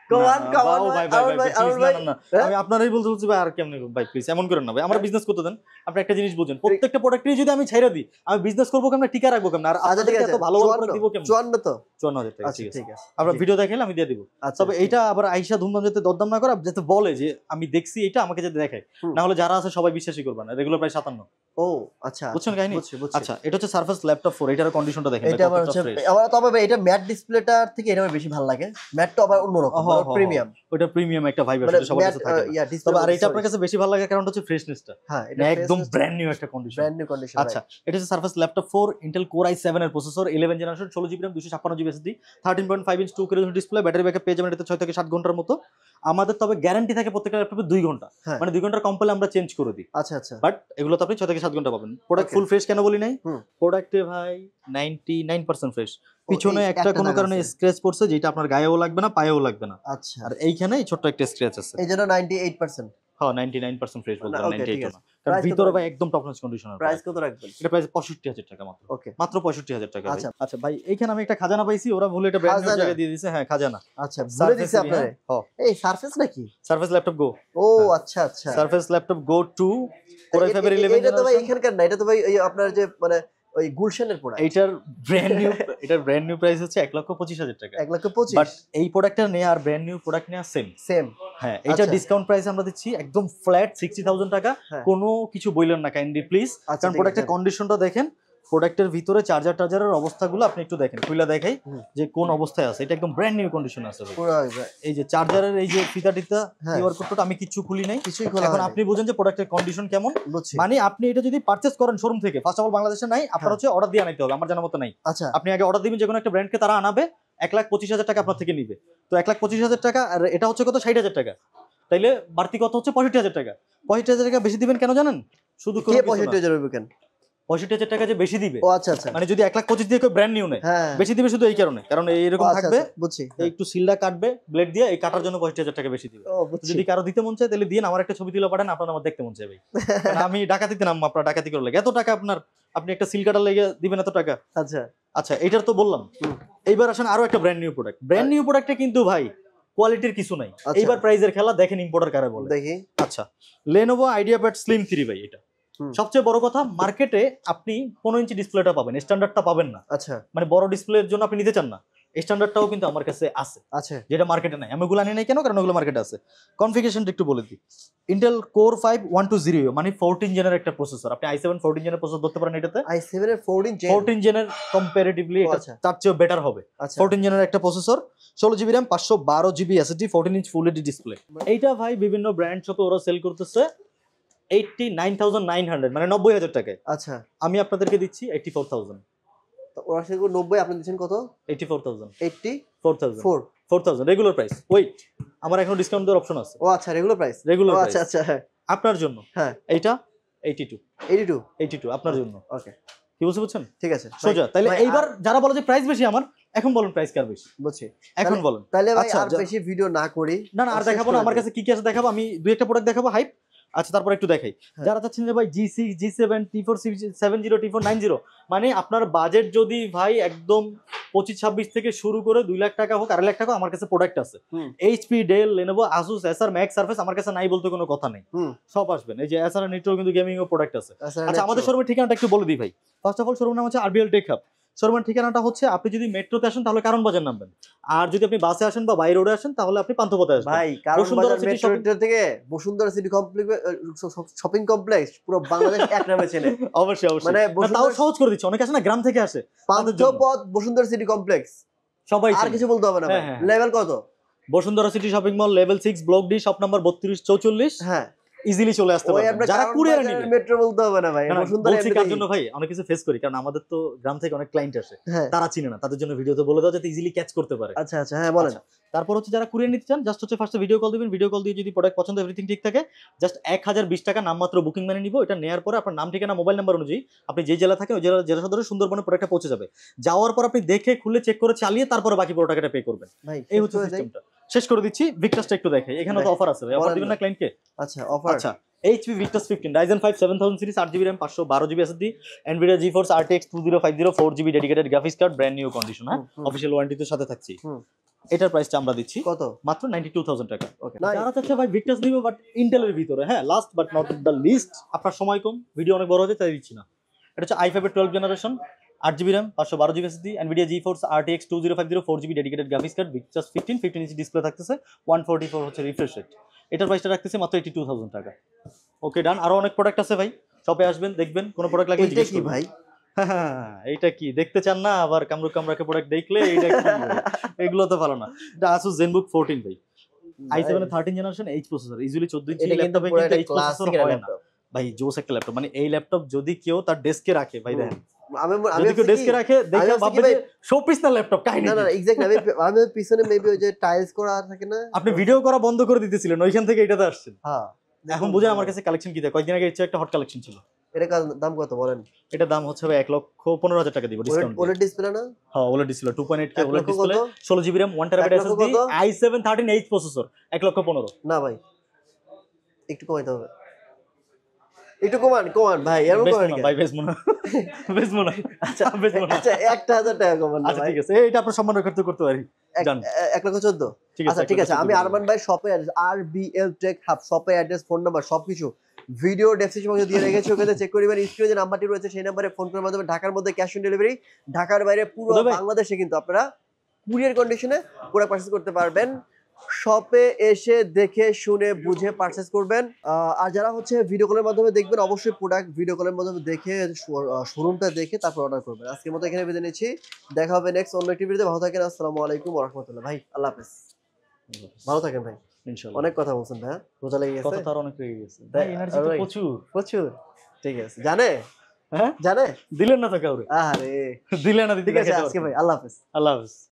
না, কমান না, কমান বাও ভাই ভাই, আরুন ভাই please, আরুন না, ভাই না, না, হ্যাঁ? আমি আপনারই বলতে ভাই, আর কেমনে ভাই প্লিজ এমন করেন না ভাই, আমার বিজনেস করতে দেন। আপনি একটা জিনিস বুঝেন, প্রত্যেকটা প্রোডাক্টই যদি আমি ছাইরা দিই, আমি বিজনেস করবো কেমনে, টিকা রাখবো কেমনে, আর আচ্ছা ঠিক আপনাদেরকে আছে এত ভালো ভালো প্রোডাক্ট দিব কেমনে? 54 তো 54000 টাকা, আচ্ছা ঠিক আছে। ঠিক আছে আপনার জি। ভিডিও দেখাইলে আমি দিয়ে দিব। আচ্ছা তবে এইটা আবার আইসা ধুমধাম যাতে দরদাম না করে, যাতে বলে যে আমি দেখছি এটা, আমাকে যাতে দেখায়, হুম। না হলে যারা আছে সবাই বিশ্বাসই করবে না। রেগুলার প্রায় 57। ও আচ্ছা বুঝছেন কাহিনী? বুঝছি বুঝছি আচ্ছা এটা হচ্ছে সারফেস ল্যাপটপ 4, এটার কন্ডিশনটা দেখেন এটা আবার হচ্ছে আমার তবে ভাই এটা ম্যাট ডিসপ্লেটার থেকে এটা আমার বেশি ভালো লাগে, ম্যাটটা আবার অন্যরকম প্রিমিয়াম ওটা প্রিমিয়াম একটা ভাইব মানে আসলে সবার কাছে থাকে না। ইয়া ডিসপ্লে তবে আর এটা আপনার কাছে বেশি ভালো লাগে কারণ হচ্ছে ফ্রেশনেসটা, হ্যাঁ এটা একদম ব্র্যান্ড নিউ একটা কন্ডিশন। ব্র্যান্ড নিউ কন্ডিশন আচ্ছা এটা হচ্ছে surface laptop 4 Intel core i7 এর processor, 11 generation, 16GB RAM, 256GB SSD, 13.5 inch 2K display, battery backup পেয়ে যাবেন এটাতে 6 থেকে 7 ঘন্টার মতো। আমাদের তবে গ্যারান্টি থাকে প্রত্যেকটা ল্যাপটপে 2 ঘন্টা, হ্যাঁ। মানে 2 ঘন্টার কম পেলে আমরা চেঞ্জ করে দিই, আচ্ছা আচ্ছা বাট এগুলো তো আপনি 6 থেকে 7 ঘন্টা পাবেন। Product Okay. ফুল ফ্রেশ কেন বলি নাই, হুম। প্রোডাক্টে ভাই 99% ফ্রেশ, ও, পিছনে এই একটা কোনো দাগ কারণে আছে। স্ক্র্যাচ পড়ছে যেটা আপনার গায়েও লাগবে না, পায়েও লাগবে না, আচ্ছা আর এইখানে ছোট্ট একটা স্ক্র্যাচ আছে। এই জন্য 98% হ্যাঁ 99% ফ্রেশ বলতে না, পারেন, okay, ঠিক 98 আছে। না, কারণ Price কত ভিতরে ভাই রাখবেন? একদম টপ নচ কন্ডিশনার। প্রাইস কত রাখবেন? এটা প্রাইস 65000 টাকা মাত্র, ওকে মাত্র 65000 টাকা। আচ্ছা। আচ্ছা ভাই এইখানে আমি একটা খাজানা পাইছি, ওরা ভুলে এটা ব্র্যান্ড নিউ খাজানা? জায়গায় দিয়ে দিয়েছে। হ্যাঁ খাজানা, আচ্ছা বলে দিছে আপনারে হ্যাঁ এই সারফেস নাকি? সারফেস ল্যাপটপ গো, ও হ্যাঁ। আচ্ছা আচ্ছা সারফেস ল্যাপটপ গো 2 Core i5 এর 11 এটা তো ভাই জেনারেশন। এখানকার না, এটা তো ভাই ওই আপনার যে মানে ওই গুলশানের প্রোডাক্ট এইটার ব্র্যান্ড নিউ প্রাইস হচ্ছে 1,25,000 টাকা, 1,25,000 বাট এই প্রোডাক্টটা নেয়া আর ব্র্যান্ড নিউ প্রোডাক্ট নেয়া সেম। সেম হ্যাঁ এটা আচ্ছা। ডিসকাউন্ট প্রাইস আমরা দিচ্ছি একদম ফ্ল্যাট 60,000 টাকা। হ্যাঁ। কোনো কিছু বললেন না কাইন্ডলি প্লিজ, আচ্ছা, কারণ ঠিক প্রোডাক্টের আছে। কন্ডিশনটা দেখেন, প্রোডাক্টের ভিতরে চার্জারের অবস্থাগুলো আপনি একটু দেখেন, খুলে দেখাই হুম। যে কোন অবস্থায় আছে। এটা একদম ব্র্যান্ড নিউ কন্ডিশন আছে ভাই। পুরো এই যে চার্জারের এই যে ফিতা হ্যাঁ। কিউআর কোডটা আমি কিচ্ছু খুলি নাই, কিছুই খোলা এখন হয়নি। আপনি বুঝেন যে প্রোডাক্টের কন্ডিশন কেমন। বুঝছি মানে আপনি এটা যদি পারচেজ করেন শোরুম থেকে, ফার্স্ট অফ অল বাংলাদেশে নাই, আপনার হ্যাঁ। হচ্ছে অর্ডার দিয়ে আনাইতে হবে, আমার জানার মতো নাই। আচ্ছা আপনি আগে অর্ডার দিবেন, যে কোনো একটা ব্র্যান্ডকে তারা আনাবে, 1,25,000 টাকা আপনার থেকে নিবে, তো 1,25,000 টাকা, আর এটা হচ্ছে কত 60,000 টাকা, তাইলে বাড়তি কত হচ্ছে 65,000 টাকা। 65,000 টাকা বেশি দিবেন কেন জানেন? শুধু কে 65,000 হবে কেন? 65,000 টাকা যে বেশি দিবে, ও আচ্ছা আচ্ছা মানে যদি 1,25,000 দিয়ে কেউ ব্র্যান্ড নিউ নেয়, হ্যাঁ বেশি দিবে শুধু এই কারণে, কারণ এইরকম ও, আচ্ছা, থাকবে, আচ্ছা, বুঝছি এই একটু সিলটা কাটবে ব্লেড দিয়ে, এই কাটার জন্য 65,000 টাকা বেশি দিবে। ও বুঝছি যদি কারো দিতে মন চায় তাহলে দিন, আমার একটা ছবি তুলে পাঠান, আপনার আমার দেখতে মন চাই ভাই, কারণ আমি ডাকাতিতে নাম, আপনার ডাকাতি করে লাগে এত টাকা আপনার, আপনি একটা সিল কাটার লেগে দিবেন এত টাকা। আচ্ছা আচ্ছা এটার তো বললাম, হুম। এইবার আসেন আরো একটা brand new product. Brand new প্রোডাক্টে কিন্তু ভাই কোয়ালিটির কিছু নাই, আচ্ছা। এইবার প্রাইজের খেলা দেখেন, ইম্পোর্টার কারে বলে। দেখি আচ্ছা Lenovo IdeaPad Slim 3 ভাই, এটা হুম। সবচেয়ে বড় কথা, মার্কেটে আপনি 15 ইঞ্চি ডিসপ্লেটা পাবেন, স্ট্যান্ডার্ডটা পাবেন না, আচ্ছা মানে বড় ডিসপ্লের জন্য আপনি নিতে চান না, স্ট্যান্ডার্ডটাও কিন্তু আমার কাছে আছে, আচ্ছা যেটা মার্কেটে নাই। আমি ওগুলো আনি নাই কেন, কারণ ওগুলো মার্কেটে আছে। কনফিগারেশনটা একটু বলে দিই, ইন্টেল কোর 5 120 মানে 14 জেনের একটা প্রসেসর, আপনি i7 14 জেনের প্রসেসর ধরতে পারেন এটাতে। i7 এর 14 জেন 14 জেনের কম্পারেটিভলি এটা আচ্ছা। তার চেয়ে বেটার হবে। আচ্ছা 14 জেনের একটা processor, 16GB RAM, 512GB SSD, 14 inch full HD display. এইটা ভাই বিভিন্ন ব্র্যান্ড শপে ওরা সেল করতেছে 89,900 মানে 90,000 টাকায়, আচ্ছা আমি আপনাদেরকে দিচ্ছি 84,000। তো ওরা সেগুলো 90 আপনি দিচ্ছেন কত? 84,000 84 4,000 রেগুলার প্রাইস। ওয়েট, আমার এখনো ডিসকাউন্ট দেওয়ার অপশন আছে, ও আচ্ছা রেগুলার প্রাইস রেগুলার ও প্রাইস আচ্ছা আচ্ছা হ্যাঁ আপনার জন্য। হ্যাঁ এইটা 82 82 আপনার জন্য। ওকে কি বুঝতে পারছেন? ঠিক আছে সোজা। তাহলে ভাই, এইবার যারা বলে যে প্রাইস বেশি আমার, এখন বলেন প্রাইস কার বেশি, বুঝছি এখন বলেন। তাহলে ভাই আচ্ছা, আর বেশি ভিডিও না করি, না না আর শেষ দেখাবো করে না, আমার দিই। কাছে কি কি আছে দেখাবো, আমি দুই একটা প্রোডাক্ট দেখাবো হাইপ, আচ্ছা তারপর একটু দেখাই, হ্যাঁ। যারা চাচ্ছেন যে ভাই G6 G7 T4 70 T4 90, মানে আপনার বাজেট যদি ভাই একদম 25-26 থেকে শুরু করে 2 লাখ টাকা হোক 2.5 লাখ টাকা, আমার কাছে প্রোডাক্ট আছে। হুম। HP, ডেল, লেনোভো, আসুস, এসার, ম্যাক, সারফেস আমার কাছে নাই বলতে কোনো কথা নেই, হুম। সব আসবেন। এই যে এসার নিট্রো কিন্তু গেমিং ও প্রোডাক্ট আছে। আচ্ছা আচ্ছা আমাদের শোরুমের ঠিকানাটা একটু বলে দিই ভাই। ফার্স্ট অফ অল শোরুম নাম হচ্ছে RBL টেক হাব। শোরুমের ঠিকানাটা হচ্ছে, আপনি যদি মেট্রোতে আসেন তাহলে কারণ বাজার নামবেন, আর যদি আপনি বাসে আসেন বা বাই রোডে আসেন তাহলে আপনি পান্থপথে আসবেন। ভাই কারণ বসুন্ধরা বাজার সিটি মেট্রো রেল থেকে Bashundhara city complex shopping complex পুরো বাংলাদেশ এক নামে চেনে। অবশ্যই অবশ্যই, মানে না, তাও সহজ করে দিচ্ছে, অনেকে আসে না গ্রাম থেকে আসে, তাদের জন্য। পান্থপথ বসুন্ধরা সিটি কমপ্লেক্স, সবাই আর চেনে। কিছু বলতে হবে না ভাই। হ্যাঁ, হ্যাঁ। লেভেল কত? Bashundhara city shopping mall, level 6, block D, shop number 3244, হ্যাঁ ইজিলি চলে আসতে ওই পারবেন আপনার যারা কারণ কুরিয়ারে বাজারের নেবেন। মেট্রো বলতে হবে না ভাই, না, না, বসুন্ধরা বলছি কার এমনিতেই। জন্য ভাই, অনেক কিছু ফেস করি, কারণ আমাদের তো গ্রাম থেকে অনেক ক্লায়েন্ট আসে, হ্যাঁ তারা চিনে না, তাদের জন্য ভিডিওতে বলে দাও যাতে ইজিলি ক্যাচ করতে পারে। আচ্ছা আচ্ছা হ্যাঁ বলেন। আচ্ছা, তারপর হচ্ছে যারা কুরিয়ার নিতে চান, জাস্ট হচ্ছে ফার্স্টে ভিডিও কল দিবেন, ভিডিও কল দিয়ে যদি প্রোডাক্ট পছন্দ এভরিথিং ঠিক থাকে, জাস্ট 1020 টাকা নামমাত্র বুকিং মানে নিব। এটা নেওয়ার পরে আপনার নাম, ঠিকানা, মোবাইল নাম্বার অনুযায়ী আপনি যে জেলা থাকেন ওই জেলা সদরে সুন্দরবনে প্রোডাক্টটা পৌঁছে যাবে। যাওয়ার পর আপনি দেখে খুলে চেক করে চালিয়ে তারপরে বাকি পুরো টাকাটা পে করবেন। ভাই এই হচ্ছে সিস্টেমটা। শেষ করে দিচ্ছি, ভিক্টাসটা একটু দেখাই, এখানে তো অফার আছে ভাই, অফার বলেন দিবেন না। না ক্লায়েন্টকে? আচ্ছা অফার। আচ্ছা, HP Victus 15 Ryzen 5 7000 series 8GB RAM 512GB SSD, Nvidia GeForce RTX 2050 4GB dedicated graphics card, brand new condition, হ্যাঁ, অফিশিয়াল ওয়ারেন্টিতে সাথে থাকছি। হুম। এটার প্রাইসটা আমরা দিচ্ছি কত? মাত্র 92000 টাকা। ওকে যারা চাচ্ছে ভাই ভিক্টাস নিব বাট ইন্টেলের ভিতরে, হ্যাঁ, last but not the least, আপনার সময় কম, ভিডিও অনেক বড় হয়ে যায় তাই দিচ্ছি না। এটা হচ্ছে i5 এর 12 generation, 8GB RAM 512GB SSD, Nvidia GeForce RTX 2050 4GB dedicated graphics card, Victus 15 inch display থাকতেছে, 144 হচ্ছে রিফ্রেশ রেট। এটার প্রাইসটা রাখতেছে মাত্র 82000 টাকা। ওকে ডান। আরো অনেক প্রোডাক্ট আছে ভাই, শপে আসবেন দেখবেন, কোন প্রোডাক্ট লাগবে এটা জিজ্ঞেস কি করবেন। ভাই? হ্যাঁ, এইটা কি দেখতে চান না? আবার কামরাকে প্রোডাক্ট দেখলে এইটা কি ভাই? এগুলো তো ভালো না। এটা Asus ZenBook 14 ভাই, i7 এর 13 জেনারেশন H প্রসেসর, ইজিলি 14 ইঞ্চি এটা কিন্তু ল্যাপটপে পুরো কিন্তু একটা H প্রসেসর ক্লাসিক হয় না ল্যাপটপ। ভাই, জোস একটা ল্যাপটপ। মানে এই ল্যাপটপ যদি কেউ তার ডেস্কে রাখে ভাই, দেখেন আমি যদি কেউ ডেস্কে রাখে দেখে ভাবছি ভাববে কি ভাই, যে শোপিস না ল্যাপটপ, কাহিনী না না কি? এক্স্যাক্টলি আমি পিছনে মেবি ওই যে টাইলস করা থাকে না। আপনি ভিডিও করা বন্ধ করে দিতেছিলেন, ওইখান থেকে এটাতে আসছেন। হ্যাঁ এখন বুঝেন আমার কাছে কালেকশন কি দেয়। কয়েকদিন আগে ইচ্ছে একটা হট কালেকশন ছিল, এটা দাম কত বলেন? এটার দাম হচ্ছে ভাই 1,15,000 টাকা দিব ডিসকাউন্ট। ওলেড ডিসপ্লে না? হ্যাঁ, OLED ডিসপ্লে 2.8K 1 OLED লক্ষ ডিসপ্লে, কত? 16GB RAM 1TB 1 লক্ষ SSD, কত? i7 13H processor, 1,15,000। না ভাই একটু কমাইতে হবে, একটু কমান ভাই, এরকম বেচবো কমান না কেন? ভাই, বেচবো না, বেচবো না, আচ্ছা বেচবো না। আচ্ছা 1000 টাকা কমান না আচ্ছা ভাই। ঠিক আছে, এটা আপনার সম্মান রক্ষার্থে করতে পারি, জান। 1,14,000। ঠিক আছে, আচ্ছা ঠিক আছে, 1,14,000 আমি আরমান ভাই শপে RBL টেক হাব শপে অ্যাড্রেস, ফোন নাম্বার সবকিছু ভিডিও ডেসক্রিপশন বক্সে দিয়ে রেখেছি, ওখানে চেক করে নেবেন। স্ক্রিনে যে নাম্বারটি রয়েছে সেই নাম্বারে ফোন করার মাধ্যমে ঢাকার মধ্যে ক্যাশ অন ডেলিভারি, ঢাকার বাইরে পুরো বুঝতে ভাই? বাংলাদেশে কিন্তু আপনারা কুরিয়ার কন্ডিশনে পুরো পারচেজ করতে পারবেন। শপে এসে দেখে শুনে বুঝে পারচেজ করবেন। আর যারা হচ্ছে ভিডিও কলের মাধ্যমে দেখবেন, অবশ্যই প্রোডাক্ট ভিডিও কলের মাধ্যমে দেখে শোরুমটা দেখে তারপর অর্ডার করবেন। আজকের মতো এখানে বিদায় নিচ্ছি, দেখা হবে নেক্সট অন্য একটি ভিডিওতে। ভালো থাকেন, আসসালামু আলাইকুম ওয়া রাহমাতুল্লাহ। ভাই আল্লাহ হাফেজ, ভালো থাকেন ভাই। ইনশাআল্লাহ। অনেক কথা বলছেন ভাই, রোজা লেগে কথা গেছে তো আর অনেক রয়ে গেছে ভাই, এনার্জি তো Alright. প্রচুর। প্রচুর। ঠিক আছে, জানে হ্যাঁ, জানে দিলেন না তো কাউরে, আরে দিলেন না দিতে ঠিক আছে দেখাইতে আজকে পারতেন। ভাই আল্লাহ হাফেজ। আল্লাহ হাফেজ।